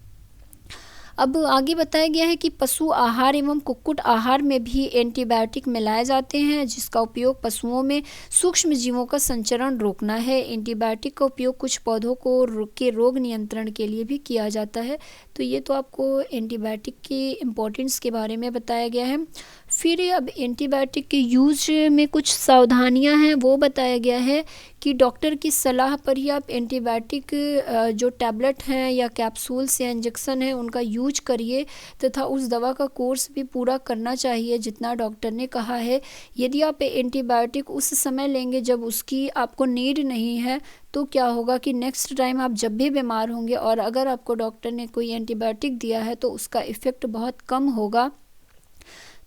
अब आगे बताया गया है कि पशु आहार एवं कुक्कुट आहार में भी एंटीबायोटिक मिलाए जाते हैं, जिसका उपयोग पशुओं में सूक्ष्म जीवों का संचरण रोकना है। एंटीबायोटिक का उपयोग कुछ पौधों के रोग नियंत्रण के लिए भी किया जाता है। तो ये तो आपको एंटीबायोटिक के इम्पोर्टेंस के बारे में बताया गया है। फिर अब एंटीबायोटिक के यूज में कुछ सावधानियां हैं वो बताया गया है कि डॉक्टर की सलाह पर ही आप एंटीबायोटिक जो टैबलेट हैं या कैप्सूल्स या इंजेक्शन है उनका यूज करिए, तथा उस दवा का कोर्स भी पूरा करना चाहिए जितना डॉक्टर ने कहा है। यदि आप एंटीबायोटिक उस समय लेंगे जब उसकी आपको नीड नहीं है तो क्या होगा कि नेक्स्ट टाइम आप जब भी बीमार होंगे और अगर आपको डॉक्टर ने कोई एंटीबायोटिक दिया है तो उसका इफ़ेक्ट बहुत कम होगा।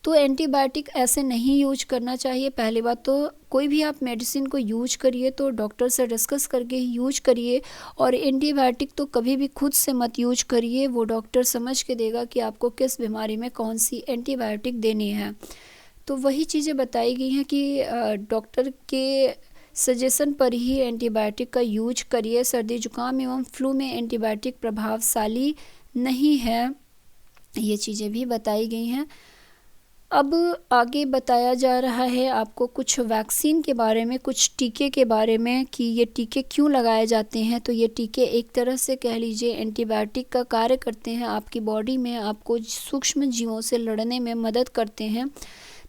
तो एंटीबायोटिक ऐसे नहीं यूज करना चाहिए। पहली बात तो कोई भी आप मेडिसिन को यूज करिए तो डॉक्टर से डिस्कस करके ही यूज करिए, और एंटीबायोटिक तो कभी भी खुद से मत यूज करिए, वो डॉक्टर समझ के देगा कि आपको किस बीमारी में कौन सी एंटीबायोटिक देनी है। तो वही चीज़ें बताई गई हैं कि डॉक्टर के सजेशन पर ही एंटीबायोटिक का यूज करिए। सर्दी जुकाम एवं फ्लू में एंटीबायोटिक प्रभावशाली नहीं है, ये चीज़ें भी बताई गई हैं। अब आगे बताया जा रहा है आपको कुछ वैक्सीन के बारे में, कुछ टीके के बारे में कि ये टीके क्यों लगाए जाते हैं। तो ये टीके एक तरह से कह लीजिए एंटीबायोटिक का कार्य करते हैं, आपकी बॉडी में आपको सूक्ष्म जीवों से लड़ने में मदद करते हैं।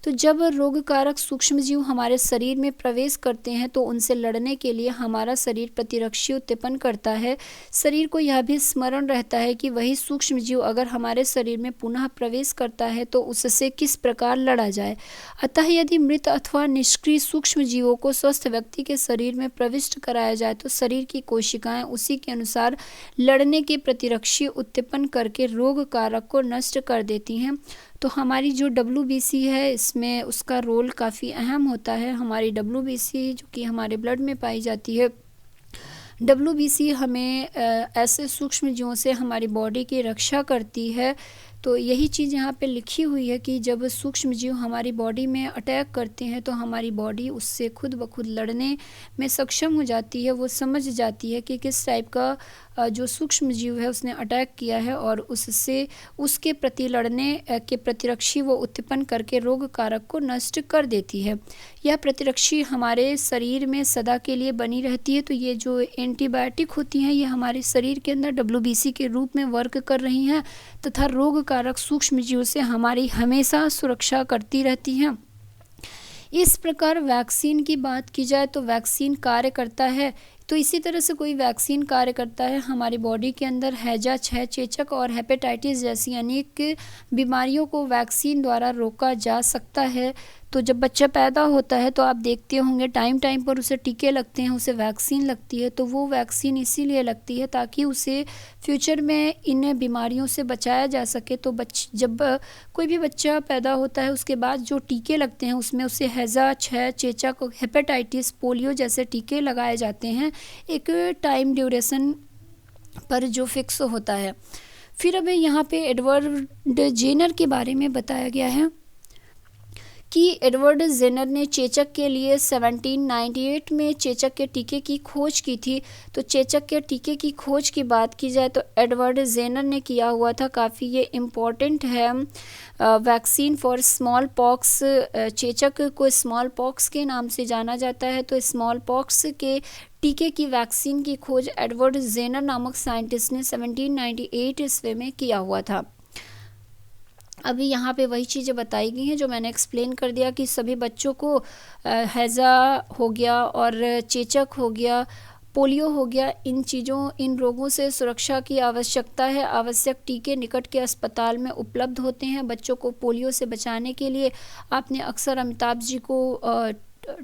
तो जब रोगकारक सूक्ष्म जीव हमारे शरीर में प्रवेश करते हैं तो उनसे लड़ने के लिए हमारा शरीर प्रतिरक्षी उत्पन्न करता है। शरीर को यह भी स्मरण रहता है कि वही सूक्ष्म जीव अगर हमारे शरीर में पुनः प्रवेश करता है तो उससे किस प्रकार लड़ा जाए। अतः यदि मृत अथवा निष्क्रिय सूक्ष्म जीवों को स्वस्थ व्यक्ति के शरीर में प्रविष्ट कराया जाए तो शरीर की कोशिकाएं उसी के अनुसार लड़ने के प्रतिरक्षी उत्पन्न करके रोग कारक को नष्ट कर देती हैं। तो हमारी जो WBC है इसमें उसका रोल काफ़ी अहम होता है। हमारी WBC जो कि हमारे ब्लड में पाई जाती है, WBC हमें ऐसे सूक्ष्म जीवों से हमारी बॉडी की रक्षा करती है तो यही चीज़ यहाँ पे लिखी हुई है कि जब सूक्ष्म जीव हमारी बॉडी में अटैक करते हैं तो हमारी बॉडी उससे खुद ब खुद लड़ने में सक्षम हो जाती है। वो समझ जाती है कि किस टाइप का जो सूक्ष्म जीव है उसने अटैक किया है और उससे उसके प्रति लड़ने के प्रतिरक्षी वो उत्पन्न करके रोग कारक को नष्ट कर देती है। यह प्रतिरक्षी हमारे शरीर में सदा के लिए बनी रहती है। तो ये जो एंटीबायोटिक होती हैं ये हमारे शरीर के अंदर WBC के रूप में वर्क कर रही हैं तथा रोग कारक सूक्ष्म जीव से हमारी हमेशा सुरक्षा करती रहती हैं। इस प्रकार वैक्सीन की बात की जाए तो वैक्सीन कार्य करता है। तो इसी तरह से कोई वैक्सीन कार्य करता है हमारी बॉडी के अंदर हैजा, क्षय, चेचक और हेपेटाइटिस जैसी अनेक बीमारियों को वैक्सीन द्वारा रोका जा सकता है। तो जब बच्चा पैदा होता है तो आप देखते होंगे टाइम टाइम पर उसे टीके लगते हैं, उसे वैक्सीन लगती है। तो वो वैक्सीन इसीलिए लगती है ताकि उसे फ्यूचर में इन बीमारियों से बचाया जा सके। तो जब कोई भी बच्चा पैदा होता है उसके बाद जो टीके लगते हैं उसमें उसे हैजा, क्षय, चेचक, हेपेटाइटिस, पोलियो जैसे टीके लगाए जाते हैं एक टाइम ड्यूरेशन पर जो फिक्स होता है। फिर अब यहाँ पे एडवर्ड जेनर के बारे में बताया गया है कि एडवर्ड जेनर ने चेचक के लिए 1798 में चेचक के टीके की खोज की थी। तो चेचक के टीके की खोज की बात की जाए तो एडवर्ड जेनर ने किया हुआ था, काफ़ी ये इम्पॉर्टेंट है। वैक्सीन फॉर स्मॉल पॉक्स, चेचक को स्मॉल पॉक्स के नाम से जाना जाता है। तो स्मॉल पॉक्स के टीके की वैक्सीन की खोज एडवर्ड जेनर नामक साइंटिस्ट ने 1798 ईस्वी में किया हुआ था। अभी यहाँ पे वही चीज़ें बताई गई हैं जो मैंने एक्सप्लेन कर दिया कि सभी बच्चों को हैज़ा हो गया और चेचक हो गया, पोलियो हो गया, इन रोगों से सुरक्षा की आवश्यकता है। आवश्यक टीके निकट के अस्पताल में उपलब्ध होते हैं। बच्चों को पोलियो से बचाने के लिए आपने अक्सर अमिताभ जी को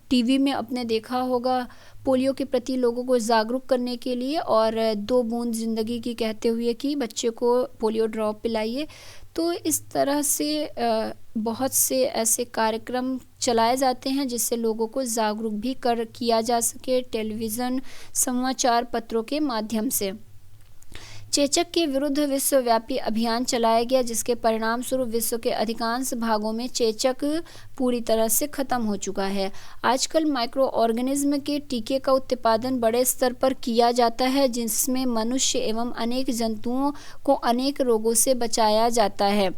टीवी में अपने देखा होगा, पोलियो के प्रति लोगों को जागरूक करने के लिए और 2 बूंद ज़िंदगी की कहते हुए कि बच्चे को पोलियो ड्रॉप पिलाइए। तो इस तरह से बहुत से ऐसे कार्यक्रम चलाए जाते हैं जिससे लोगों को जागरूक भी किया जा सके टेलीविज़न, समाचार पत्रों के माध्यम से। चेचक के विरुद्ध विश्वव्यापी अभियान चलाया गया जिसके परिणाम स्वरूप विश्व के अधिकांश भागों में चेचक पूरी तरह से खत्म हो चुका है। आजकल माइक्रो ऑर्गेनिज्म के टीके का उत्पादन बड़े स्तर पर किया जाता है जिसमें मनुष्य एवं अनेक जंतुओं को अनेक रोगों से बचाया जाता है।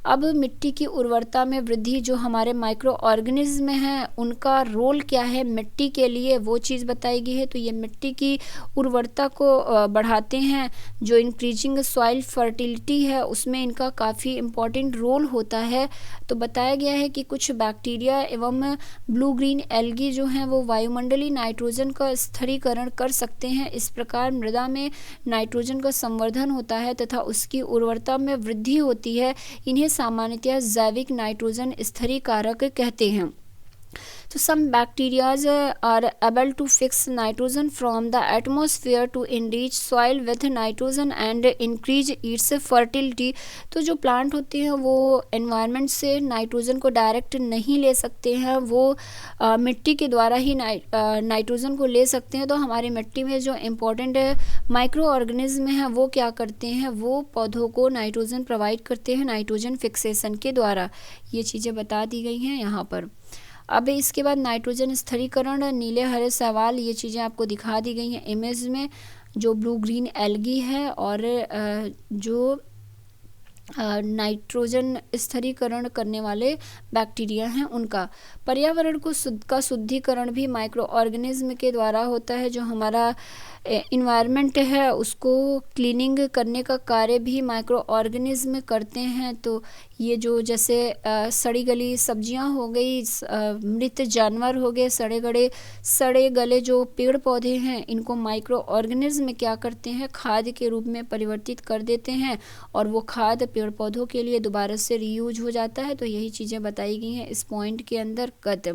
अब मिट्टी की उर्वरता में वृद्धि, जो हमारे माइक्रो ऑर्गेनिज्म हैं उनका रोल क्या है मिट्टी के लिए, वो चीज़ बताई गई है। तो ये मिट्टी की उर्वरता को बढ़ाते हैं, जो इंक्रीजिंग सॉइल फर्टिलिटी है उसमें इनका काफ़ी इम्पॉर्टेंट रोल होता है। तो बताया गया है कि कुछ बैक्टीरिया एवं ब्लू ग्रीन एल्गी जो हैं वो वायुमंडलीय नाइट्रोजन का स्थिरीकरण कर सकते हैं। इस प्रकार मृदा में नाइट्रोजन का संवर्धन होता है तथा उसकी उर्वरता में वृद्धि होती है। इन्हें सामान्यतः जैविक नाइट्रोजन स्थिरीकारक कहते हैं। So some bacteria are able to fix nitrogen from the atmosphere to enrich soil with nitrogen and increase its fertility। तो जो प्लांट होते हैं वो एनवायरनमेंट से नाइट्रोजन को डायरेक्ट नहीं ले सकते हैं, वो मिट्टी के द्वारा ही नाइट्रोजन को ले सकते हैं। तो हमारी मिट्टी में जो इम्पोर्टेंट माइक्रो ऑर्गेनिज्म हैं वो क्या करते हैं, वो पौधों को नाइट्रोजन प्रोवाइड करते हैं नाइट्रोजन फिक्सेशन के द्वारा। ये चीज़ें बता दी गई हैं यहाँ पर। अब इसके बाद नाइट्रोजन स्थिरीकरण, नीले हरे सवाल, ये चीज़ें आपको दिखा दी गई हैं इमेज में। जो ब्लू ग्रीन एल्गी है और जो नाइट्रोजन स्थिरीकरण करने वाले बैक्टीरिया हैं उनका। पर्यावरण को शुद्धिकरण भी माइक्रो ऑर्गेनिज्म के द्वारा होता है। जो हमारा इन्वायरमेंट है उसको क्लीनिंग करने का कार्य भी माइक्रो ऑर्गेनिज्म करते हैं। तो ये जो जैसे सड़ी गली सब्जियां हो गई, मृत जानवर हो गए, सड़े गले जो पेड़ पौधे हैं, इनको माइक्रो ऑर्गेनिज्म क्या करते हैं, खाद के रूप में परिवर्तित कर देते हैं और वो खाद पेड़ पौधों के लिए दोबारा से रीयूज हो जाता है। तो यही चीज़ें बताई गई हैं इस पॉइंट के अंदर गत।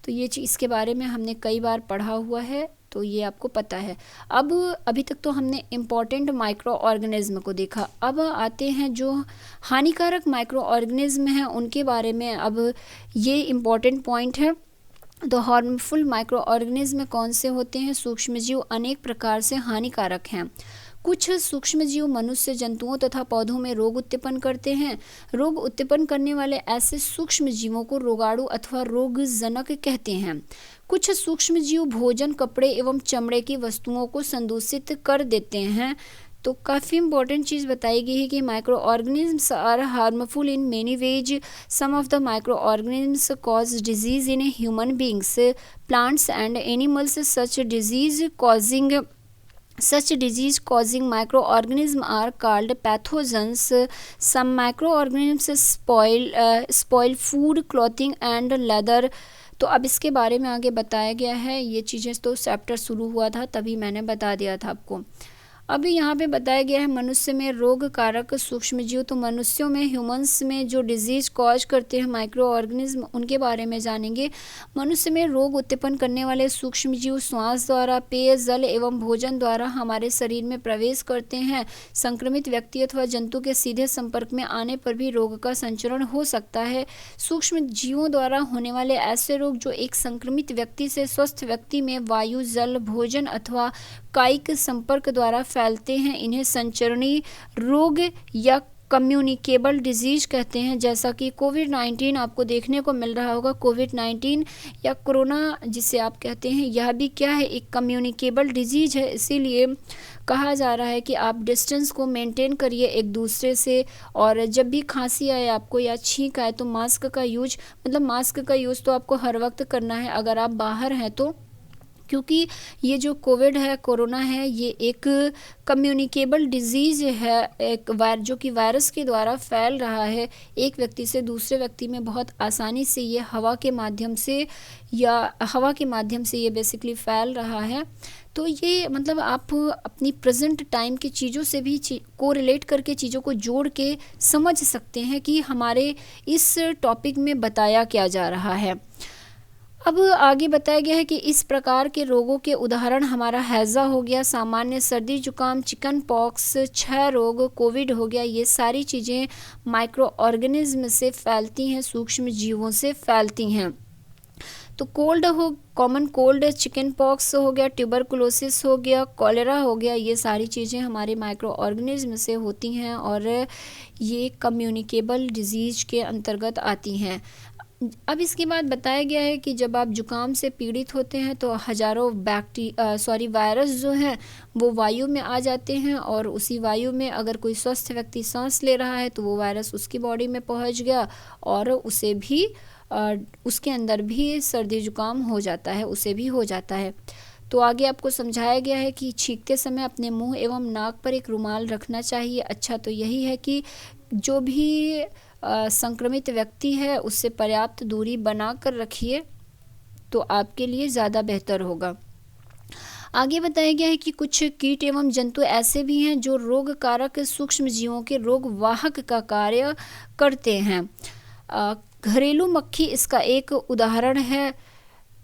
तो ये चीज़ इसके बारे में हमने कई बार पढ़ा हुआ है, तो ये आपको पता है। अब अभी तक तो हमने इम्पॉर्टेंट माइक्रो ऑर्गेनिज्म को देखा। अब आते हैं जो हानिकारक माइक्रो ऑर्गेनिज्म हैं उनके बारे में। अब ये इम्पॉर्टेंट पॉइंट है। तो हार्मफुल माइक्रो ऑर्गेनिज्म कौन से होते हैं? सूक्ष्मजीव अनेक प्रकार से हानिकारक हैं। कुछ सूक्ष्मजीव मनुष्य, जंतुओं तथा पौधों में रोग उत्पन्न करते हैं। रोग उत्पन्न करने वाले ऐसे सूक्ष्मजीवों को रोगाणु अथवा रोगजनक कहते हैं। कुछ सूक्ष्मजीव भोजन, कपड़े एवं चमड़े की वस्तुओं को संदूषित कर देते हैं। तो काफ़ी इंपॉर्टेंट चीज़ बताई गई है कि microorganisms are harmful in many ways. Some of the microorganisms cause disease in human beings, plants and animals. Such disease causing microorganisms are called pathogens. Some microorganisms spoil food, clothing and leather. तो अब इसके बारे में आगे बताया गया है। ये चीज़ें तो चैप्टर शुरू हुआ था तभी मैंने बता दिया था आपको। अभी यहाँ पे बताया गया है मनुष्य में रोग कारक सूक्ष्मजीव। तो मनुष्यों में, ह्यूमंस में जो डिजीज कॉज करते हैं माइक्रो ऑर्गेनिज्म, उनके बारे में जानेंगे। मनुष्य में रोग उत्पन्न करने वाले सूक्ष्मजीव श्वास द्वारा, पेय जल एवं भोजन द्वारा हमारे शरीर में प्रवेश करते हैं। संक्रमित व्यक्ति अथवा जंतु के सीधे संपर्क में आने पर भी रोग का संचरण हो सकता है। सूक्ष्म जीवों द्वारा होने वाले ऐसे रोग जो एक संक्रमित व्यक्ति से स्वस्थ व्यक्ति में वायु, जल, भोजन अथवा कायिक संपर्क द्वारा फैलते हैं, इन्हें संचरणीय रोग या कम्युनिकेबल डिजीज कहते हैं। जैसा कि कोविड-19 आपको देखने को मिल रहा होगा। कोविड-19 या कोरोना जिसे आप कहते हैं, यह भी क्या है, एक कम्युनिकेबल डिजीज है। इसीलिए कहा जा रहा है कि आप डिस्टेंस को मेंटेन करिए एक दूसरे से, और जब भी खांसी आए आपको या छींक आए तो मास्क का यूज़ तो आपको हर वक्त करना है अगर आप बाहर हैं तो, क्योंकि ये जो कोविड है, कोरोना है, ये एक कम्युनिकेबल डिजीज़ है, जो कि वायरस के द्वारा फैल रहा है एक व्यक्ति से दूसरे व्यक्ति में बहुत आसानी से। ये हवा के माध्यम से ये बेसिकली फैल रहा है। तो ये मतलब आप अपनी प्रेजेंट टाइम की चीज़ों से भी को रिलेट करके, चीज़ों को जोड़ के समझ सकते हैं कि हमारे इस टॉपिक में बताया क्या जा रहा है। अब आगे बताया गया है कि इस प्रकार के रोगों के उदाहरण हमारा हैज़ा हो गया, सामान्य सर्दी जुकाम, चिकन पॉक्स, क्षय रोग, कोविड हो गया। ये सारी चीज़ें माइक्रो ऑर्गेनिज्म से फैलती हैं, सूक्ष्म जीवों से फैलती हैं। तो कॉमन कोल्ड, चिकन पॉक्स हो गया, ट्यूबरकुलोसिस हो गया, कॉलेरा हो गया, ये सारी चीज़ें हमारे माइक्रो ऑर्गेनिज्म से होती हैं और ये कम्युनिकेबल डिजीज के अंतर्गत आती हैं। अब इसके बाद बताया गया है कि जब आप जुकाम से पीड़ित होते हैं तो हज़ारों वायरस जो हैं वो वायु में आ जाते हैं, और उसी वायु में अगर कोई स्वस्थ व्यक्ति सांस ले रहा है तो वो वायरस उसकी बॉडी में पहुंच गया और उसे भी उसके अंदर भी सर्दी जुकाम हो जाता है, उसे भी हो जाता है। तो आगे आपको समझाया गया है कि छींकते समय अपने मुंह एवं नाक पर एक रुमाल रखना चाहिए। अच्छा, तो यही है कि जो भी संक्रमित व्यक्ति है उससे पर्याप्त दूरी बना कर रखिए तो आपके लिए ज़्यादा बेहतर होगा। आगे बताया गया है कि कुछ कीट एवं जंतु ऐसे भी हैं जो रोग कारक सूक्ष्म जीवों के रोग वाहक का कार्य करते हैं। घरेलू मक्खी इसका एक उदाहरण है।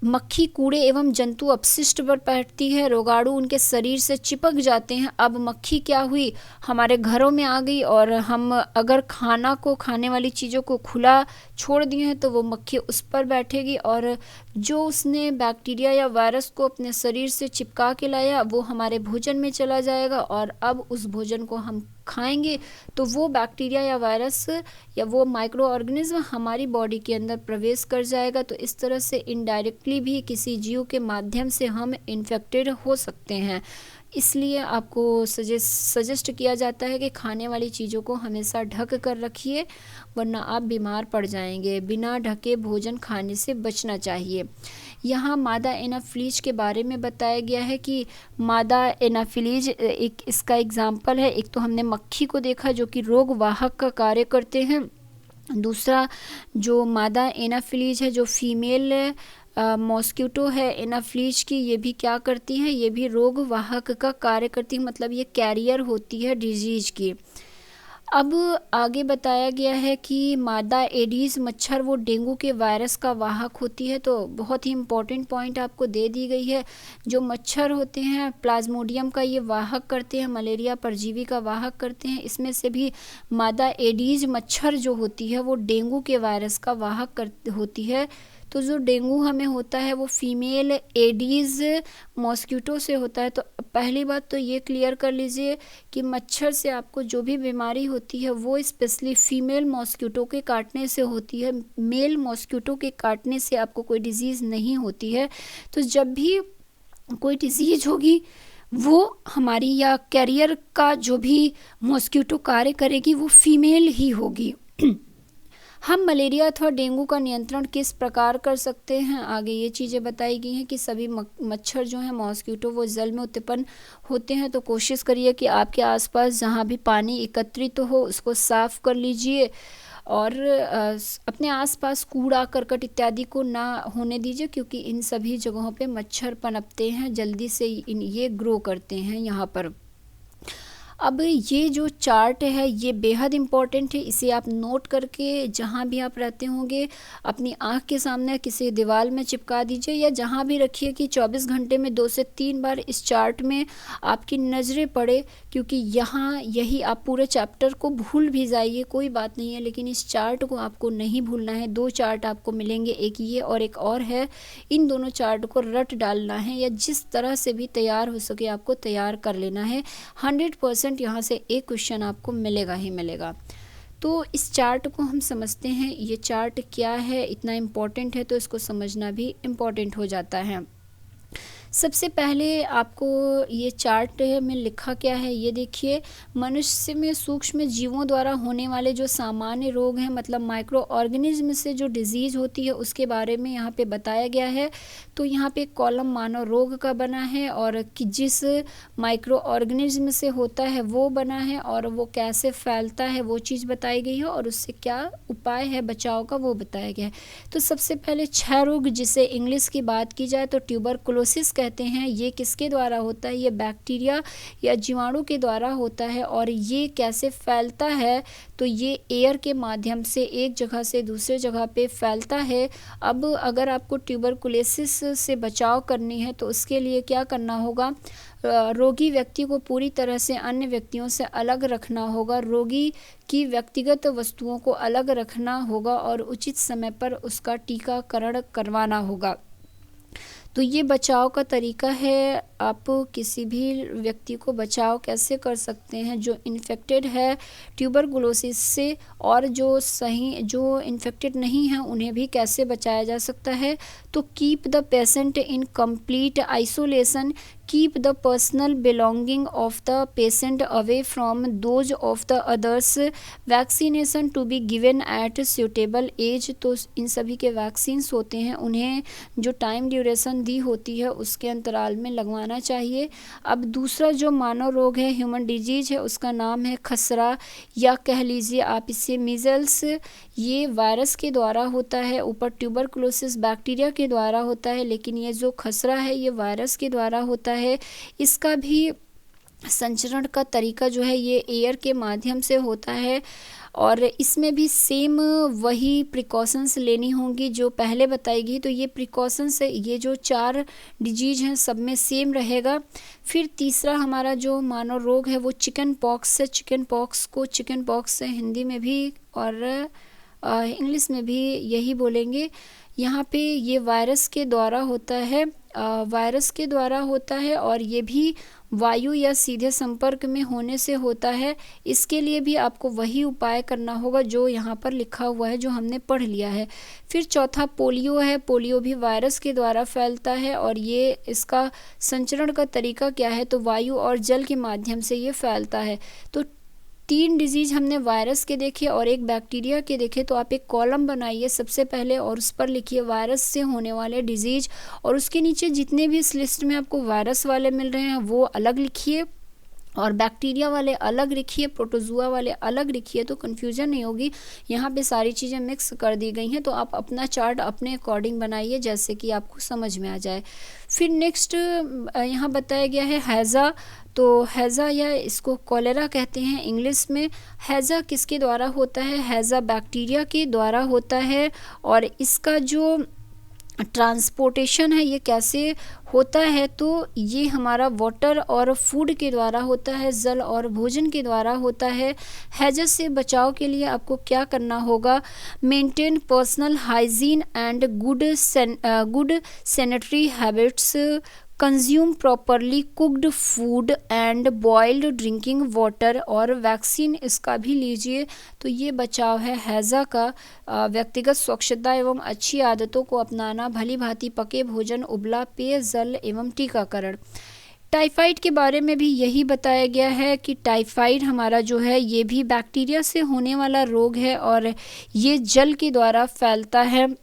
मक्खी कूड़े एवं जंतु अपशिष्ट पर बैठती है, रोगाणु उनके शरीर से चिपक जाते हैं। अब मक्खी क्या हुई, हमारे घरों में आ गई, और हम अगर खाने वाली चीज़ों को खुला छोड़ दिए हैं तो वो मक्खी उस पर बैठेगी, और जो उसने बैक्टीरिया या वायरस को अपने शरीर से चिपका के लाया वो हमारे भोजन में चला जाएगा, और अब उस भोजन को हम खाएंगे तो वो बैक्टीरिया या वायरस या वो माइक्रो ऑर्गेनिज्म हमारी बॉडी के अंदर प्रवेश कर जाएगा। तो इस तरह से इनडायरेक्टली भी किसी जीव के माध्यम से हम इन्फेक्टेड हो सकते हैं। इसलिए आपको सजेस्ट किया जाता है कि खाने वाली चीज़ों को हमेशा ढक कर रखिए, वरना आप बीमार पड़ जाएंगे। बिना ढके भोजन खाने से बचना चाहिए। यहाँ मादा एनाफिलीज के बारे में बताया गया है कि मादा एनाफिलीज एक इसका एग्जाम्पल है। एक तो हमने मक्खी को देखा जो कि रोग वाहक का कार्य करते हैं। दूसरा जो मादा एनाफिलीज है, जो फीमेल मॉस्किटो है एनाफिलीज की, ये भी क्या करती है, ये भी रोग वाहक का कार्य करती है, मतलब ये कैरियर होती है डिजीज की। अब आगे बताया गया है कि मादा एडीज मच्छर वो डेंगू के वायरस का वाहक होती है। तो बहुत ही इम्पोर्टेंट पॉइंट आपको दे दी गई है। जो मच्छर होते हैं प्लाज्मोडियम का ये वाहक करते हैं, मलेरिया परजीवी का वाहक करते हैं। इसमें से भी मादा एडीज मच्छर जो होती है वो डेंगू के वायरस का वाहक होती है। तो जो डेंगू हमें होता है वो फीमेल एडीज़ मॉस्किटो से होता है। तो पहली बात तो ये क्लियर कर लीजिए कि मच्छर से आपको जो भी बीमारी होती है वो स्पेशली फीमेल मॉस्किटो के काटने से होती है, मेल मॉस्किटो के काटने से आपको कोई डिजीज़ नहीं होती है। तो जब भी कोई डिजीज़ होगी वो हमारी या कैरियर का जो भी मॉस्किटो कार्य करेगी वो फीमेल ही होगी। हम मलेरिया अथवा डेंगू का नियंत्रण किस प्रकार कर सकते हैं, आगे ये चीज़ें बताई गई हैं कि सभी मच्छर जो हैं मॉस्किटो वो जल में उत्पन्न होते हैं। तो कोशिश करिए कि आपके आसपास जहाँ भी पानी एकत्रित हो उसको साफ़ कर लीजिए और अपने आसपास कूड़ा करकट इत्यादि को ना होने दीजिए, क्योंकि इन सभी जगहों पे मच्छर पनपते हैं, जल्दी से ये ग्रो करते हैं यहाँ पर। अब ये जो चार्ट है ये बेहद इम्पॉर्टेंट है, इसे आप नोट करके जहाँ भी आप रहते होंगे अपनी आँख के सामने किसी दीवार में चिपका दीजिए या जहाँ भी रखिए कि 24 घंटे में 2 से 3 बार इस चार्ट में आपकी नज़रें पड़े, क्योंकि यहाँ यही आप पूरे चैप्टर को भूल भी जाइए कोई बात नहीं है, लेकिन इस चार्ट को आपको नहीं भूलना है। 2 चार्ट आपको मिलेंगे, एक ये और एक और है, इन दोनों चार्ट को रट डालना है या जिस तरह से भी तैयार हो सके आपको तैयार कर लेना है। 100% यहाँ से एक क्वेश्चन आपको मिलेगा ही मिलेगा। तो इस चार्ट को हम समझते हैं, ये चार्ट क्या है, इतना इम्पोर्टेंट है तो इसको समझना भी इम्पोर्टेंट हो जाता है। सबसे पहले आपको ये चार्ट में लिखा क्या है ये देखिए, मनुष्य में सूक्ष्म जीवों द्वारा होने वाले जो सामान्य रोग हैं, मतलब माइक्रो ऑर्गेनिज्म से जो डिजीज़ होती है उसके बारे में यहाँ पे बताया गया है। तो यहाँ पे कॉलम मानव रोग का बना है और कि जिस माइक्रो ऑर्गेनिज्म से होता है वो बना है और वो कैसे फैलता है वो चीज़ बताई गई है और उससे क्या उपाय है बचाव का वो बताया गया है। तो सबसे पहले क्षय रोग, जिसे इंग्लिश की बात की जाए तो ट्यूबरकुलोसिस कहते हैं, ये किसके द्वारा होता है, ये बैक्टीरिया या जीवाणु के द्वारा होता है। और ये कैसे फैलता है, तो ये एयर के माध्यम से एक जगह से दूसरे जगह पे फैलता है। अब अगर आपको ट्यूबरकुलोसिस से बचाव करनी है तो उसके लिए क्या करना होगा, रोगी व्यक्ति को पूरी तरह से अन्य व्यक्तियों से अलग रखना होगा, रोगी की व्यक्तिगत वस्तुओं को अलग रखना होगा और उचित समय पर उसका टीकाकरण करवाना होगा। तो ये बचाव का तरीका है, आप किसी भी व्यक्ति को बचाव कैसे कर सकते हैं जो इन्फेक्टेड है ट्यूबरकुलोसिस से, और जो इन्फेक्टेड नहीं हैं उन्हें भी कैसे बचाया जा सकता है। तो keep the patient in complete isolation, keep the personal belonging of the patient away from those of the others, vaccination to be given at suitable age. तो इन सभी के वैक्सीन्स होते हैं, उन्हें जो टाइम ड्यूरेशन दी होती है उसके अंतराल में लगवाना चाहिए। अब दूसरा जो मानव रोग है, ह्यूमन डिजीज है, उसका नाम है खसरा या कह लीजिए आप इसे मीजल्स। ये वायरस के द्वारा होता है, ऊपर ट्यूबरकुलोसिस बैक्टीरिया के द्वारा होता है, लेकिन ये जो खसरा है ये वायरस के द्वारा होता है। इसका भी संचरण का तरीका जो है ये एयर के माध्यम से होता है और इसमें भी सेम वही प्रिकॉशंस लेनी होंगी जो पहले बताई गई। तो ये प्रिकॉशंस है, ये जो 4 डिजीज हैं सब में सेम रहेगा। फिर तीसरा हमारा जो मानव रोग है वो चिकन पॉक्स है। चिकन पॉक्स को चिकन पॉक्स है हिंदी में भी और इंग्लिश में भी यही बोलेंगे। यहाँ पे ये वायरस के द्वारा होता है, वायरस के द्वारा होता है और ये भी वायु या सीधे संपर्क में होने से होता है। इसके लिए भी आपको वही उपाय करना होगा जो यहाँ पर लिखा हुआ है, जो हमने पढ़ लिया है। फिर चौथा पोलियो है। पोलियो भी वायरस के द्वारा फैलता है और ये इसका संचरण का तरीका क्या है, तो वायु और जल के माध्यम से ये फैलता है। तो 3 डिजीज हमने वायरस के देखे और एक बैक्टीरिया के देखे। तो आप एक कॉलम बनाइए सबसे पहले और उस पर लिखिए वायरस से होने वाले डिजीज और उसके नीचे जितने भी इस लिस्ट में आपको वायरस वाले मिल रहे हैं वो अलग लिखिए और बैक्टीरिया वाले अलग लिखिए, प्रोटोजुआ वाले अलग लिखिए, तो कन्फ्यूजन नहीं होगी। यहाँ पे सारी चीज़ें मिक्स कर दी गई हैं, तो आप अपना चार्ट अपने अकॉर्डिंग बनाइए जैसे कि आपको समझ में आ जाए। फिर नेक्स्ट यहाँ बताया गया है हैज़ा। तो हैज़ा या इसको कॉलेरा कहते हैं इंग्लिश में। हैज़ा किसके द्वारा होता है, हैज़ा बैक्टीरिया के द्वारा होता है और इसका जो ट्रांसपोर्टेशन है ये कैसे होता है, तो ये हमारा वाटर और फूड के द्वारा होता है, जल और भोजन के द्वारा होता है। हैजर्ड से बचाव के लिए आपको क्या करना होगा, maintain personal hygiene and good sanitary habits, consume properly cooked food and boiled drinking water, और वैक्सीन इसका भी लीजिए। तो ये बचाव है हैजा का। व्यक्तिगत स्वच्छता एवं अच्छी आदतों को अपनाना, भली भांति पके भोजन, उबला पेय जल एवं टीकाकरण। टाइफाइड के बारे में भी यही बताया गया है कि टाइफाइड हमारा जो है ये भी बैक्टीरिया से होने वाला रोग है और ये जल के द्वारा फैलता है,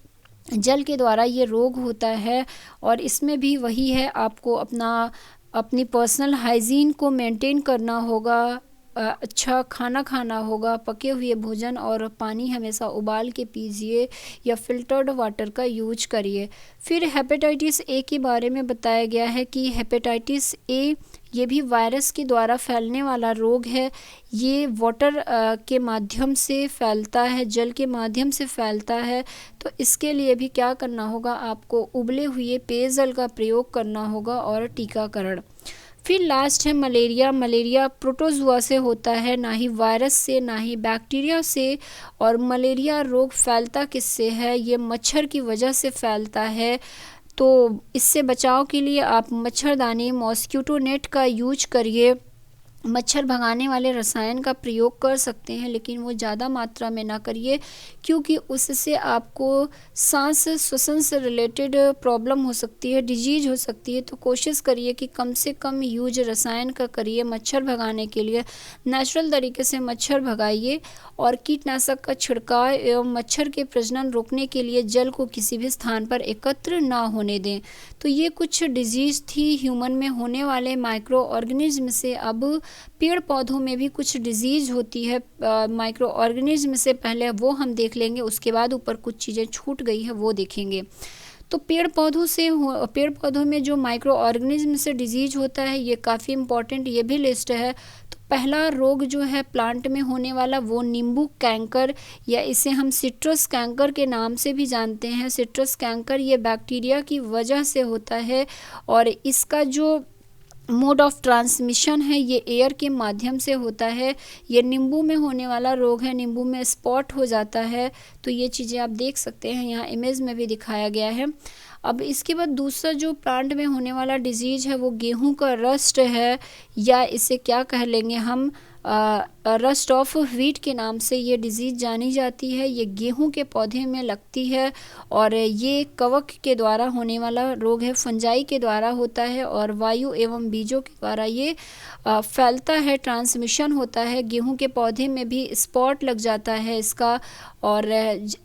जल के द्वारा ये रोग होता है। और इसमें भी वही है, आपको अपनी पर्सनल हाइजीन को मेंटेन करना होगा, अच्छा खाना खाना होगा, पके हुए भोजन और पानी हमेशा उबाल के पीजिए या फिल्टर्ड वाटर का यूज करिए। फिर हेपेटाइटिस ए के बारे में बताया गया है कि हेपेटाइटिस ए ये भी वायरस के द्वारा फैलने वाला रोग है। ये वाटर के माध्यम से फैलता है, जल के माध्यम से फैलता है। तो इसके लिए भी क्या करना होगा, आपको उबले हुए पेयजल का प्रयोग करना होगा और टीकाकरण। फिर लास्ट है मलेरिया। मलेरिया प्रोटोजुआ से होता है, ना ही वायरस से, ना ही बैक्टीरिया से। और मलेरिया रोग फैलता किससे है, ये मच्छर की वजह से फैलता है। तो इससे बचाव के लिए आप मच्छरदानी, मॉस्किटो नेट का यूज करिए। मच्छर भगाने वाले रसायन का प्रयोग कर सकते हैं, लेकिन वो ज़्यादा मात्रा में ना करिए, क्योंकि उससे आपको सांस श्वसन से रिलेटेड प्रॉब्लम हो सकती है, डिजीज हो सकती है। तो कोशिश करिए कि कम से कम यूज रसायन का करिए मच्छर भगाने के लिए। नेचुरल तरीके से मच्छर भगाइए और कीटनाशक का छिड़काव एवं मच्छर के प्रजनन रोकने के लिए जल को किसी भी स्थान पर एकत्र ना होने दें। तो ये कुछ डिजीज़ थी ह्यूमन में होने वाले माइक्रो ऑर्गेनिज्म से। अब पेड़ पौधों में भी कुछ डिजीज़ होती है माइक्रो ऑर्गेनिज्म से, पहले वो हम देख लेंगे, उसके बाद ऊपर कुछ चीज़ें छूट गई है वो देखेंगे। तो पेड़ पौधों में जो माइक्रो ऑर्गेनिज्म से डिजीज होता है ये काफ़ी इम्पॉर्टेंट, ये भी लिस्ट है। तो पहला रोग जो है प्लांट में होने वाला वो नींबू कैंकर, या इसे हम सिट्रस कैंकर के नाम से भी जानते हैं। सिट्रस कैंकर ये बैक्टीरिया की वजह से होता है और इसका जो मोड ऑफ ट्रांसमिशन है ये एयर के माध्यम से होता है। ये नींबू में होने वाला रोग है, नींबू में स्पॉट हो जाता है। तो ये चीज़ें आप देख सकते हैं, यहाँ इमेज में भी दिखाया गया है। अब इसके बाद दूसरा जो प्लांट में होने वाला डिजीज़ है वो गेहूं का रस्ट है, या इसे क्या कह लेंगे हम, रस्ट ऑफ व्हीट के नाम से ये डिजीज़ जानी जाती है। ये गेहूं के पौधे में लगती है और ये कवक के द्वारा होने वाला रोग है, फंजाई के द्वारा होता है और वायु एवं बीजों के द्वारा ये फैलता है, ट्रांसमिशन होता है। गेहूं के पौधे में भी स्पॉट लग जाता है इसका। और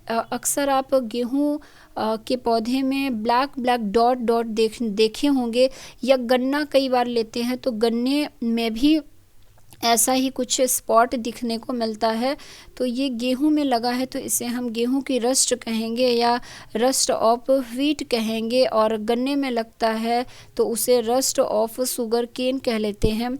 अक्सर आप गेहूं के पौधे में ब्लैक डॉट डॉट देखे होंगे, या गन्ना कई बार लेते हैं तो गन्ने में भी ऐसा ही कुछ स्पॉट दिखने को मिलता है। तो ये गेहूं में लगा है तो इसे हम गेहूं की रस्ट कहेंगे या रस्ट ऑफ व्हीट कहेंगे, और गन्ने में लगता है तो उसे रस्ट ऑफ शुगर केन कह लेते हैं।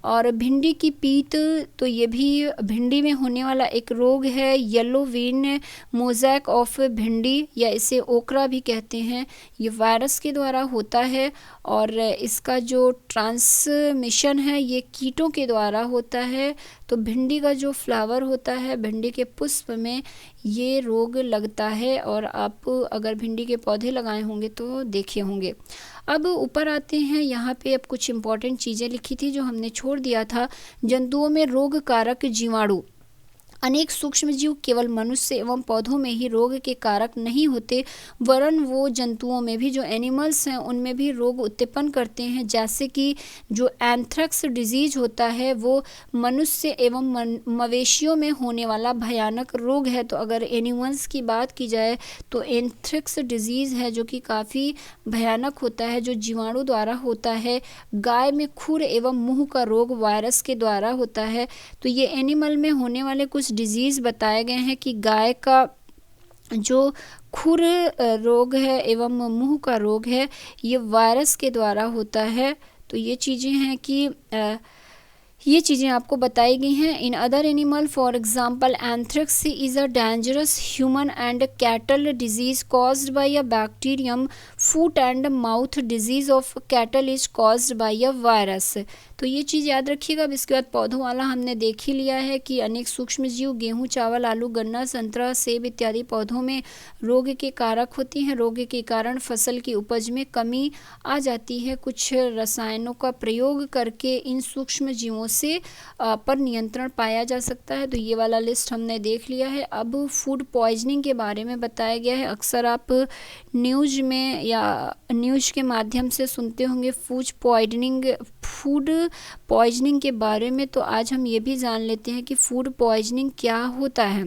और भिंडी की पीत, तो ये भी भिंडी में होने वाला एक रोग है, येलो वेन मोज़ैक ऑफ भिंडी, या इसे ओकरा भी कहते हैं। ये वायरस के द्वारा होता है और इसका जो ट्रांसमिशन है ये कीटों के द्वारा होता है। तो भिंडी का जो फ्लावर होता है, भिंडी के पुष्प में ये रोग लगता है, और आप अगर भिंडी के पौधे लगाए होंगे तो देखे होंगे। अब ऊपर आते हैं, यहाँ पे अब कुछ इम्पॉर्टेंट चीज़ें लिखी थी जो हमने छोड़ दिया था। जंतुओं में रोग कारक जीवाणु। अनेक सूक्ष्मजीव केवल मनुष्य एवं पौधों में ही रोग के कारक नहीं होते, वरन वो जंतुओं में भी, जो एनिमल्स हैं उनमें भी रोग उत्पन्न करते हैं। जैसे कि जो एंथ्रेक्स डिजीज होता है वो मनुष्य एवं मवेशियों में होने वाला भयानक रोग है। तो अगर एनिमल्स की बात की जाए तो एंथ्रेक्स डिजीज़ है जो कि काफ़ी भयानक होता है, जो जीवाणु द्वारा होता है। गाय में खुर एवं मुंह का रोग वायरस के द्वारा होता है। तो ये एनिमल में होने वाले कुछ डिजीज़ बताए गए हैं कि गाय का जो खुर रोग है एवं मुंह का रोग है ये वायरस के द्वारा होता है। तो ये चीज़ें हैं कि ये चीज़ें आपको बताई गई हैं। In other animal for example anthrax is a dangerous human and cattle disease caused by a bacterium. Foot and mouth disease of cattle is caused by a virus. तो ये चीज़ याद रखिएगा। अब इसके बाद पौधों वाला हमने देख ही लिया है कि अनेक सूक्ष्म जीव गेहूँ, चावल, आलू, गन्ना, संतरा, सेब इत्यादि पौधों में रोग के कारक होती हैं। रोग के कारण फसल की उपज में कमी आ जाती है। कुछ रसायनों का प्रयोग करके इन सूक्ष्म जीवों से पर नियंत्रण पाया जा सकता है। तो ये वाला लिस्ट हमने देख लिया है। अब फूड पॉइजनिंग के बारे में बताया गया है। अक्सर आप न्यूज़ में या न्यूज़ के माध्यम से सुनते होंगे फूड पॉइजनिंग के बारे में। तो आज हम ये भी जान लेते हैं कि फूड पॉइजनिंग क्या होता है।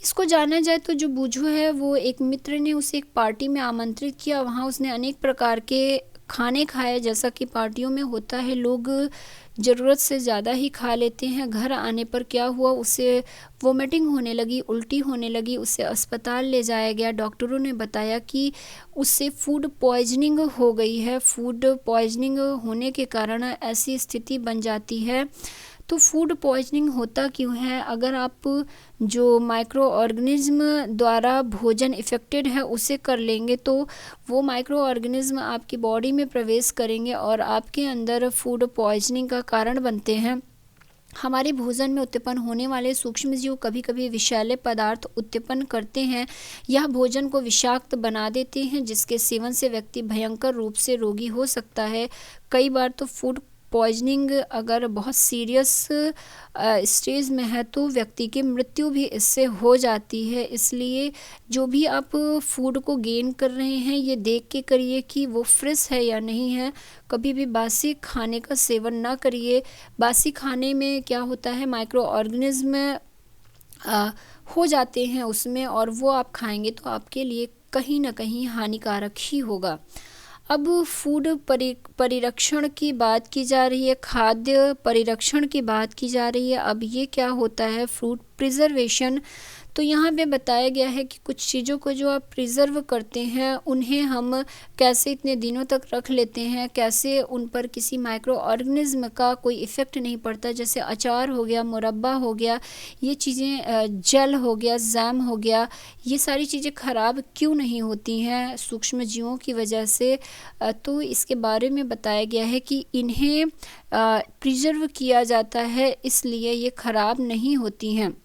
इसको जाना जाए तो जो बूझो है वो एक मित्र ने उसे एक पार्टी में आमंत्रित किया। वहाँ उसने अनेक प्रकार के खाने खाए। जैसा कि पार्टियों में होता है, लोग ज़रूरत से ज़्यादा ही खा लेते हैं। घर आने पर क्या हुआ, उसे वोमिटिंग होने लगी, उल्टी होने लगी। उसे अस्पताल ले जाया गया। डॉक्टरों ने बताया कि उससे फूड पॉइजनिंग हो गई है। फूड पॉइजनिंग होने के कारण ऐसी स्थिति बन जाती है। तो फूड पॉइजनिंग होता क्यों है? अगर आप जो माइक्रो ऑर्गेनिज्म द्वारा भोजन इफ़ेक्टेड है उसे कर लेंगे तो वो माइक्रो ऑर्गेनिज्म आपकी बॉडी में प्रवेश करेंगे और आपके अंदर फूड पॉइजनिंग का कारण बनते हैं। हमारे भोजन में उत्पन्न होने वाले सूक्ष्म जीव कभी कभी विषैले पदार्थ उत्पन्न करते हैं। यह भोजन को विषाक्त बना देते हैं, जिसके सेवन से व्यक्ति भयंकर रूप से रोगी हो सकता है। कई बार तो फूड पॉइजनिंग अगर बहुत सीरियस स्टेज में है तो व्यक्ति की मृत्यु भी इससे हो जाती है। इसलिए जो भी आप फूड को गेन कर रहे हैं ये देख के करिए कि वो फ्रेश है या नहीं है। कभी भी बासी खाने का सेवन ना करिए। बासी खाने में क्या होता है, माइक्रो ऑर्गेनिज्म हो जाते हैं उसमें, और वो आप खाएंगे तो आपके लिए कहीं ना कहीं हानिकारक ही होगा। अब फूड परिरक्षण की बात की जा रही है, खाद्य परिरक्षण की बात की जा रही है। अब ये क्या होता है, फूड प्रिजर्वेशन। तो यहाँ पे बताया गया है कि कुछ चीज़ों को जो आप प्रिजर्व करते हैं उन्हें हम कैसे इतने दिनों तक रख लेते हैं, कैसे उन पर किसी माइक्रो ऑर्गेनिज्म का कोई इफ़ेक्ट नहीं पड़ता। जैसे अचार हो गया, मुरब्बा हो गया, ये चीज़ें, जेल हो गया, जैम हो गया, ये सारी चीज़ें ख़राब क्यों नहीं होती हैं सूक्ष्म जीवों की वजह से। तो इसके बारे में बताया गया है कि इन्हें प्रिजर्व किया जाता है, इसलिए ये ख़राब नहीं होती हैं।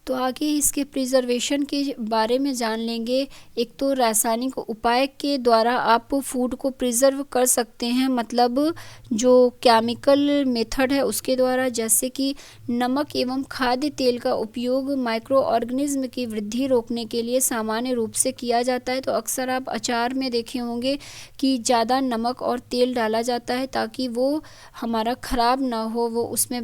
तो आगे इसके प्रिजर्वेशन के बारे में जान लेंगे। एक तो रासायनिक उपाय के द्वारा आप फूड को प्रिजर्व कर सकते हैं, मतलब जो केमिकल मेथड है उसके द्वारा, जैसे कि नमक एवं खाद्य तेल का उपयोग माइक्रो ऑर्गेनिज्म की वृद्धि रोकने के लिए सामान्य रूप से किया जाता है। तो अक्सर आप अचार में देखे होंगे कि ज़्यादा नमक और तेल डाला जाता है ताकि वो हमारा ख़राब ना हो, वो उसमें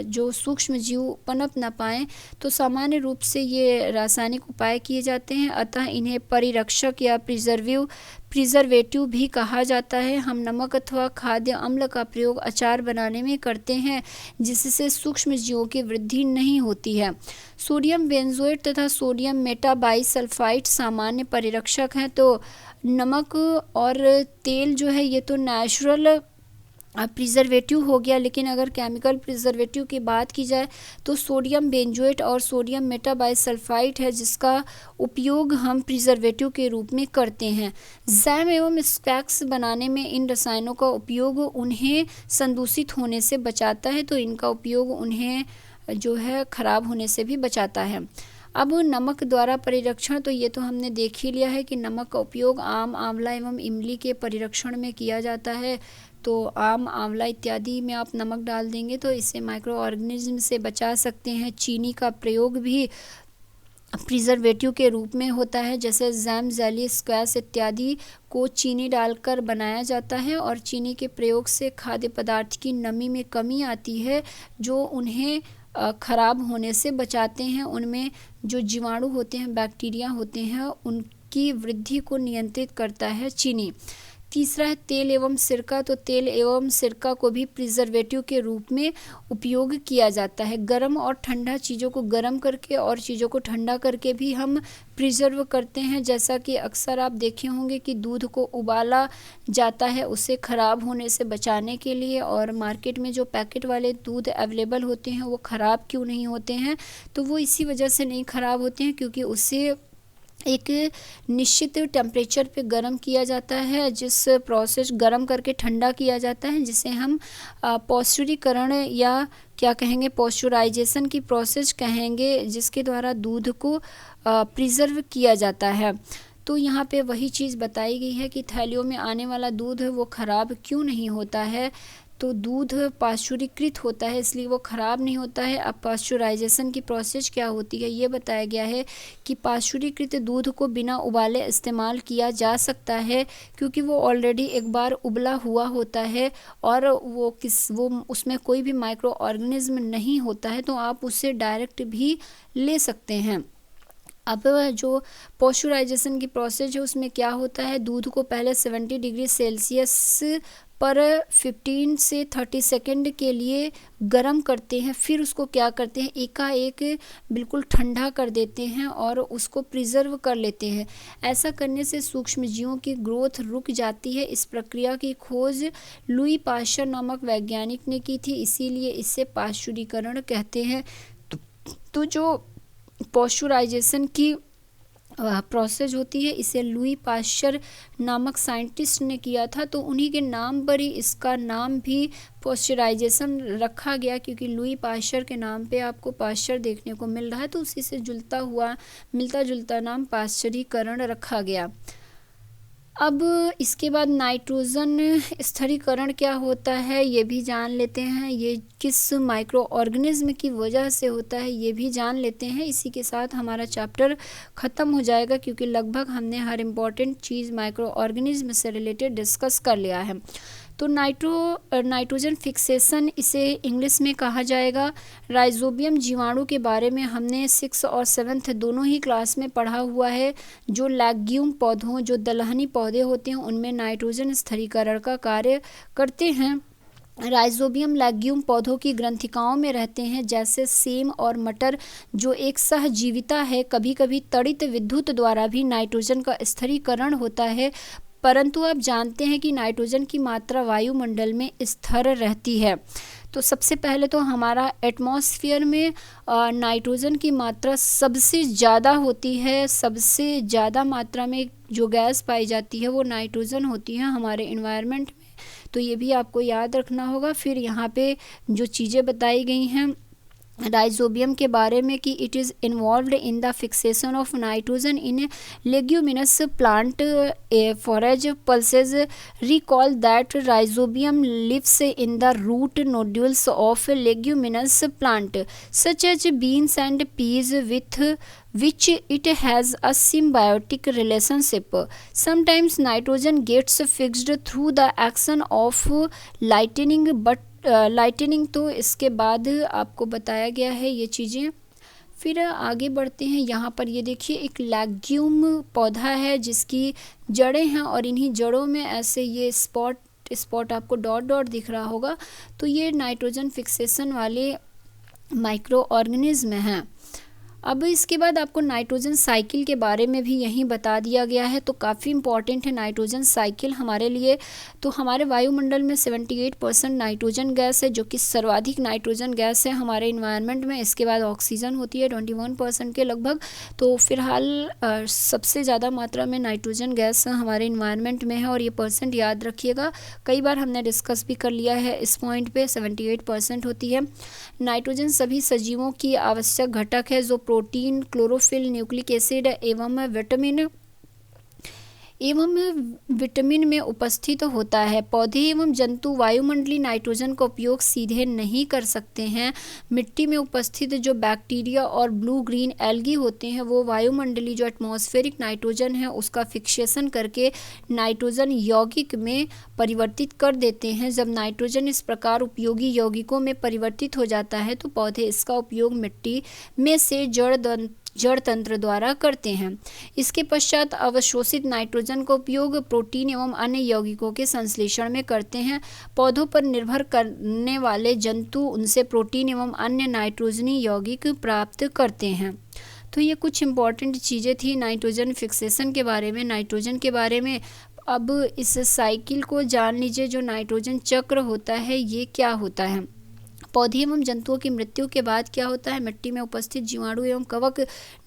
जो सूक्ष्म जीव पनप ना पाएँ। तो सामान्य रूप से ये रासायनिक उपाय किए जाते हैं, अतः इन्हें परिरक्षक या प्रिजर्वेटिव भी कहा जाता है। हम नमक अथवा खाद्य अम्ल का प्रयोग अचार बनाने में करते हैं, जिससे सूक्ष्म जीवों की वृद्धि नहीं होती है। सोडियम बेंजोएट तथा सोडियम मेटाबाइसल्फाइड सामान्य परिरक्षक हैं। तो नमक और तेल जो है ये तो नेचुरल प्रिजर्वेटिव हो गया, लेकिन अगर केमिकल प्रिजर्वेटिव की बात की जाए तो सोडियम बेंजोएट और सोडियम मेटाबाइसल्फाइड है, जिसका उपयोग हम प्रिजर्वेटिव के रूप में करते हैं। जैम एवं स्क्वैक्स बनाने में इन रसायनों का उपयोग उन्हें संदूषित होने से बचाता है, तो इनका उपयोग उन्हें जो है ख़राब होने से भी बचाता है। अब नमक द्वारा परिरक्षण, तो ये तो हमने देख ही लिया है कि नमक का उपयोग आम, आंवला एवं इमली के परिरक्षण में किया जाता है। तो आम, आंवला इत्यादि में आप नमक डाल देंगे तो इससे माइक्रो ऑर्गेनिज्म से बचा सकते हैं। चीनी का प्रयोग भी प्रिजर्वेटिव के रूप में होता है, जैसे जैम, जेली, स्क्वैश इत्यादि को चीनी डालकर बनाया जाता है, और चीनी के प्रयोग से खाद्य पदार्थ की नमी में कमी आती है, जो उन्हें ख़राब होने से बचाते हैं। उनमें जो जीवाणु होते हैं, बैक्टीरिया होते हैं, उनकी वृद्धि को नियंत्रित करता है चीनी। तीसरा है तेल एवं सिरका। तो तेल एवं सिरका को भी प्रिजर्वेटिव के रूप में उपयोग किया जाता है। गर्म और ठंडा चीज़ों को गर्म करके और चीज़ों को ठंडा करके भी हम प्रिजर्व करते हैं। जैसा कि अक्सर आप देखे होंगे कि दूध को उबाला जाता है उसे ख़राब होने से बचाने के लिए, और मार्केट में जो पैकेट वाले दूध अवेलेबल होते हैं वो ख़राब क्यों नहीं होते हैं? तो वो इसी वजह से नहीं ख़राब होते हैं क्योंकि उसे एक निश्चित टेम्परेचर पे गर्म किया जाता है, जिस प्रोसेस गर्म करके ठंडा किया जाता है जिसे हम पॉस्चुरीकरण या क्या कहेंगे, पॉस्चुराइजेशन की प्रोसेस कहेंगे, जिसके द्वारा दूध को प्रिजर्व किया जाता है। तो यहाँ पे वही चीज़ बताई गई है कि थैलियों में आने वाला दूध वो ख़राब क्यों नहीं होता है। तो दूध पाश्चुरीकृत होता है इसलिए वो ख़राब नहीं होता है। अब पाश्चुराइजेशन की प्रोसेस क्या होती है ये बताया गया है कि पाश्चुरीकृत दूध को बिना उबाले इस्तेमाल किया जा सकता है क्योंकि वो ऑलरेडी एक बार उबला हुआ होता है और वो उसमें कोई भी माइक्रो ऑर्गेनिज्म नहीं होता है, तो आप उससे डायरेक्ट भी ले सकते हैं। अब जो पॉस्चुराइजेशन की प्रोसेस है उसमें क्या होता है, दूध को पहले 70 डिग्री सेल्सियस पर 15 से 30 सेकंड के लिए गर्म करते हैं, फिर उसको क्या करते हैं, एकाएक बिल्कुल ठंडा कर देते हैं और उसको प्रिजर्व कर लेते हैं। ऐसा करने से सूक्ष्मजीवों की ग्रोथ रुक जाती है। इस प्रक्रिया की खोज लुई पाश्चर नामक वैज्ञानिक ने की थी, इसीलिए इसे पाश्चुरीकरण कहते हैं। तो जो पॉस्चुराइजेशन की प्रोसेस होती है इसे लुई पाश्चर नामक साइंटिस्ट ने किया था, तो उन्हीं के नाम पर ही इसका नाम भी पॉस्चराइजेशन रखा गया क्योंकि लुई पाश्चर के नाम पे आपको पाश्चर देखने को मिल रहा है, तो उसी से मिलता जुलता नाम पाश्चरीकरण रखा गया। अब इसके बाद नाइट्रोजन स्थिरीकरण क्या होता है ये भी जान लेते हैं। ये किस माइक्रो ऑर्गेनिज्म की वजह से होता है ये भी जान लेते हैं। इसी के साथ हमारा चैप्टर ख़त्म हो जाएगा क्योंकि लगभग हमने हर इम्पॉर्टेंट चीज़ माइक्रो ऑर्गेनिज्म से रिलेटेड डिस्कस कर लिया है। तो नाइट्रोजन फिक्सेशन इसे इंग्लिश में कहा जाएगा। राइजोबियम जीवाणु के बारे में हमने 6 और 7 दोनों ही क्लास में पढ़ा हुआ है। जो लैग्यूम पौधों, जो दलहनी पौधे होते हैं उनमें नाइट्रोजन स्थिरीकरण का कार्य करते हैं। राइजोबियम लैग्यूम पौधों की ग्रंथिकाओं में रहते हैं, जैसे सेम और मटर जो एक सहजीविता है। कभी कभी तड़ित विद्युत द्वारा भी नाइट्रोजन का स्थिरीकरण होता है, परंतु आप जानते हैं कि नाइट्रोजन की मात्रा वायुमंडल में स्थिर रहती है। तो सबसे पहले तो हमारा एटमॉस्फेयर में नाइट्रोजन की मात्रा सबसे ज़्यादा होती है। सबसे ज़्यादा मात्रा में जो गैस पाई जाती है वो नाइट्रोजन होती है हमारे एनवायरनमेंट में, तो ये भी आपको याद रखना होगा। फिर यहाँ पे जो चीज़ें बताई गई हैं राइजोबियम के बारे में कि it is involved in the fixation of nitrogen in leguminous plant forage pulses. Recall that rhizobium lives in the root nodules of leguminous plant such as beans and peas with which it has a symbiotic relationship. Sometimes nitrogen gets fixed through the action of lightning, but lightning तो इसके बाद आपको बताया गया है ये चीज़ें। फिर आगे बढ़ते हैं। यहाँ पर ये देखिए एक लैग्यूम पौधा है जिसकी जड़ें हैं और इन्हीं जड़ों में ऐसे ये स्पॉट आपको डॉट डॉट दिख रहा होगा, तो ये नाइट्रोजन फिक्सेशन वाले माइक्रो ऑर्गेनिज्म हैं। अब इसके बाद आपको नाइट्रोजन साइकिल के बारे में भी यहीं बता दिया गया है, तो काफ़ी इंपॉर्टेंट है नाइट्रोजन साइकिल हमारे लिए। तो हमारे वायुमंडल में 78% नाइट्रोजन गैस है जो कि सर्वाधिक नाइट्रोजन गैस है हमारे इन्वायरमेंट में। इसके बाद ऑक्सीजन होती है 21% के लगभग। तो फिलहाल सबसे ज़्यादा मात्रा में नाइट्रोजन गैस हमारे इन्वायरमेंट में है और ये परसेंट याद रखिएगा, कई बार हमने डिस्कस भी कर लिया है इस पॉइंट पे। 78% होती है। नाइट्रोजन सभी सजीवों की आवश्यक घटक है जो प्रोटीन, क्लोरोफिल, न्यूक्लिक एसिड एवं विटामिन में उपस्थित होता है। पौधे एवं जंतु वायुमंडलीय नाइट्रोजन का उपयोग सीधे नहीं कर सकते हैं। मिट्टी में उपस्थित जो बैक्टीरिया और ब्लू ग्रीन एल्गी होते हैं वो वायुमंडलीय जो एटमॉस्फेरिक नाइट्रोजन है उसका फिक्सेशन करके नाइट्रोजन यौगिक में परिवर्तित कर देते हैं। जब नाइट्रोजन इस प्रकार उपयोगी यौगिकों में परिवर्तित हो जाता है तो पौधे इसका उपयोग मिट्टी में से जड़ तंत्र द्वारा करते हैं। इसके पश्चात अवशोषित नाइट्रोजन का उपयोग प्रोटीन एवं अन्य यौगिकों के संश्लेषण में करते हैं। पौधों पर निर्भर करने वाले जंतु उनसे प्रोटीन एवं अन्य नाइट्रोजनी यौगिक प्राप्त करते हैं। तो ये कुछ इम्पॉर्टेंट चीज़ें थी नाइट्रोजन फिक्सेशन के बारे में, नाइट्रोजन के बारे में। अब इस साइकिल को जान लीजिए, जो नाइट्रोजन चक्र होता है ये क्या होता है। पौधे एवं जंतुओं की मृत्यु के बाद क्या होता है, मिट्टी में उपस्थित जीवाणु एवं कवक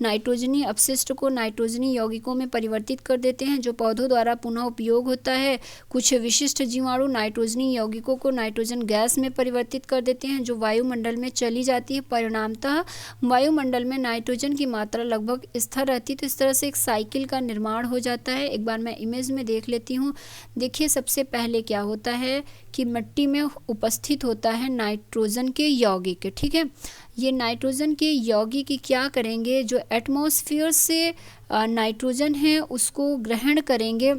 नाइट्रोजनी अपशिष्ट को नाइट्रोजनी यौगिकों में परिवर्तित कर देते हैं, जो पौधों द्वारा पुनः उपयोग होता है। कुछ विशिष्ट जीवाणु नाइट्रोजनी यौगिकों को नाइट्रोजन गैस में परिवर्तित कर देते हैं, जो वायुमंडल में चली जाती है। परिणामतः वायुमंडल में नाइट्रोजन की मात्रा लगभग स्थिर रहती है। तो इस तरह से एक साइकिल का निर्माण हो जाता है। एक बार मैं इमेज में देख लेती हूँ। देखिए, सबसे पहले क्या होता है कि मिट्टी में उपस्थित होता है नाइट्रोजन के यौगिक, ठीक है। ये नाइट्रोजन के यौगिक क्या करेंगे, जो एटमॉस्फेयर से नाइट्रोजन है उसको ग्रहण करेंगे।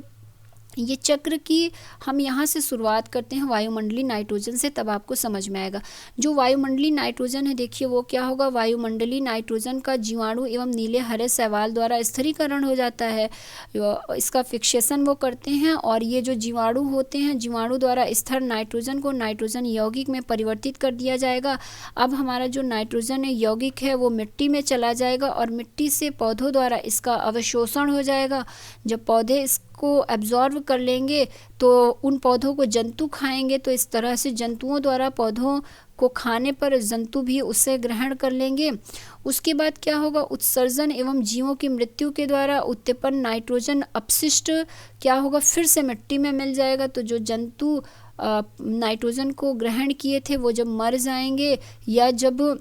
ये चक्र की हम यहाँ से शुरुआत करते हैं वायुमंडलीय नाइट्रोजन से, तब आपको समझ में आएगा। जो वायुमंडलीय नाइट्रोजन है, देखिए वो क्या होगा, वायुमंडलीय नाइट्रोजन का जीवाणु एवं नीले हरे शैवाल द्वारा स्थिरीकरण हो जाता है। इसका फिक्सेशन वो करते हैं और ये जो जीवाणु होते हैं, जीवाणु द्वारा स्थिर नाइट्रोजन को नाइट्रोजन यौगिक में परिवर्तित कर दिया जाएगा। अब हमारा जो नाइट्रोजन यौगिक है वो मिट्टी में चला जाएगा और मिट्टी से पौधों द्वारा इसका अवशोषण हो जाएगा। जब पौधे को एब्जॉर्व कर लेंगे तो उन पौधों को जंतु खाएंगे। तो इस तरह से जंतुओं द्वारा पौधों को खाने पर जंतु भी उसे ग्रहण कर लेंगे। उसके बाद क्या होगा, उत्सर्जन एवं जीवों की मृत्यु के द्वारा उत्पन्न नाइट्रोजन अपशिष्ट क्या होगा, फिर से मिट्टी में मिल जाएगा। तो जो जंतु नाइट्रोजन को ग्रहण किए थे वो जब मर जाएंगे या जब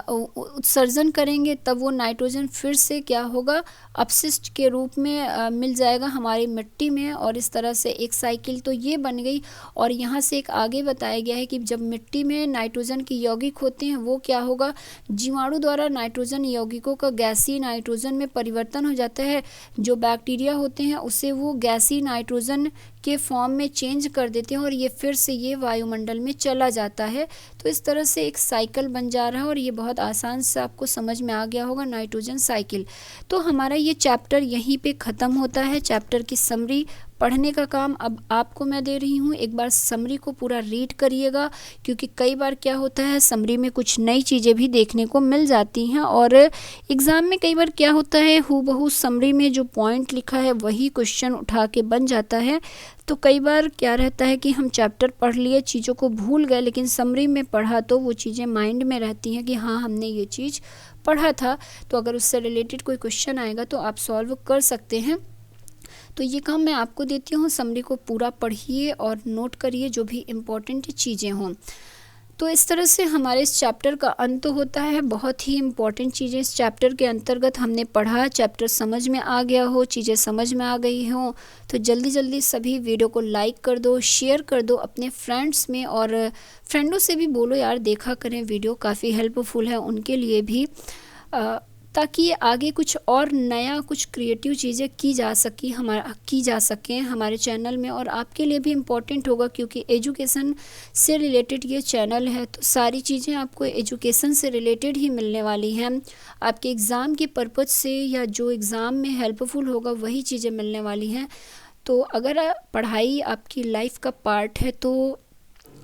उत्सर्जन करेंगे, तब वो नाइट्रोजन फिर से क्या होगा, अपशिष्ट के रूप में मिल जाएगा हमारी मिट्टी में। और इस तरह से एक साइकिल तो ये बन गई। और यहाँ से एक आगे बताया गया है कि जब मिट्टी में नाइट्रोजन के यौगिक होते हैं वो क्या होगा, जीवाणु द्वारा नाइट्रोजन यौगिकों का गैसीय नाइट्रोजन में परिवर्तन हो जाता है। जो बैक्टीरिया होते हैं उसे वो गैसीय नाइट्रोजन के फॉर्म में चेंज कर देते हैं और ये फिर से ये वायुमंडल में चला जाता है। तो इस तरह से एक साइकिल बन जा रहा है और ये बहुत आसान से आपको समझ में आ गया होगा, नाइट्रोजन साइकिल। तो हमारा ये चैप्टर यहीं पे ख़त्म होता है। चैप्टर की समरी पढ़ने का काम अब आपको मैं दे रही हूँ। एक बार समरी को पूरा रीड करिएगा, क्योंकि कई बार क्या होता है, समरी में कुछ नई चीज़ें भी देखने को मिल जाती हैं। और एग्ज़ाम में कई बार क्या होता है, हूबहू समरी में जो पॉइंट लिखा है वही क्वेश्चन उठा के बन जाता है। तो कई बार क्या रहता है कि हम चैप्टर पढ़ लिए, चीज़ों को भूल गए, लेकिन समरी में पढ़ा तो वो चीज़ें माइंड में रहती हैं कि हाँ हमने ये चीज़ पढ़ा था। तो अगर उससे रिलेटेड कोई क्वेश्चन आएगा तो आप सॉल्व कर सकते हैं। तो ये काम मैं आपको देती हूँ, समरी को पूरा पढ़िए और नोट करिए जो भी इम्पोर्टेंट चीज़ें हों। तो इस तरह से हमारे इस चैप्टर का अंत होता है। बहुत ही इम्पॉर्टेंट चीज़ें इस चैप्टर के अंतर्गत हमने पढ़ा। चैप्टर समझ में आ गया हो, चीज़ें समझ में आ गई हों, तो जल्दी जल्दी सभी वीडियो को लाइक कर दो, शेयर कर दो अपने फ्रेंड्स में, और फ्रेंडों से भी बोलो यार देखा करें वीडियो, काफ़ी हेल्पफुल है उनके लिए भी, ताकि आगे कुछ और नया, कुछ क्रिएटिव चीज़ें की जा सकें हमारे चैनल में। और आपके लिए भी इम्पोर्टेंट होगा, क्योंकि एजुकेशन से रिलेटेड ये चैनल है। तो सारी चीज़ें आपको एजुकेशन से रिलेटेड ही मिलने वाली हैं। आपके एग्ज़ाम के पर्पज़ से या जो एग्ज़ाम में हेल्पफुल होगा वही चीज़ें मिलने वाली हैं। तो अगर पढ़ाई आपकी लाइफ का पार्ट है तो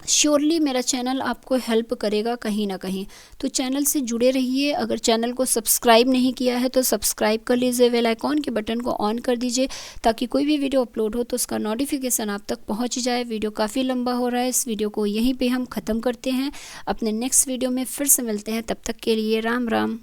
श्योरली मेरा चैनल आपको हेल्प करेगा कहीं ना कहीं। तो चैनल से जुड़े रहिए। अगर चैनल को सब्सक्राइब नहीं किया है तो सब्सक्राइब कर लीजिए, बेल आइकॉन के बटन को ऑन कर दीजिए, ताकि कोई भी वीडियो अपलोड हो तो उसका नोटिफिकेशन आप तक पहुंच जाए। वीडियो काफ़ी लंबा हो रहा है, इस वीडियो को यहीं पे हम ख़त्म करते हैं। अपने नेक्स्ट वीडियो में फिर से मिलते हैं, तब तक के लिए राम राम।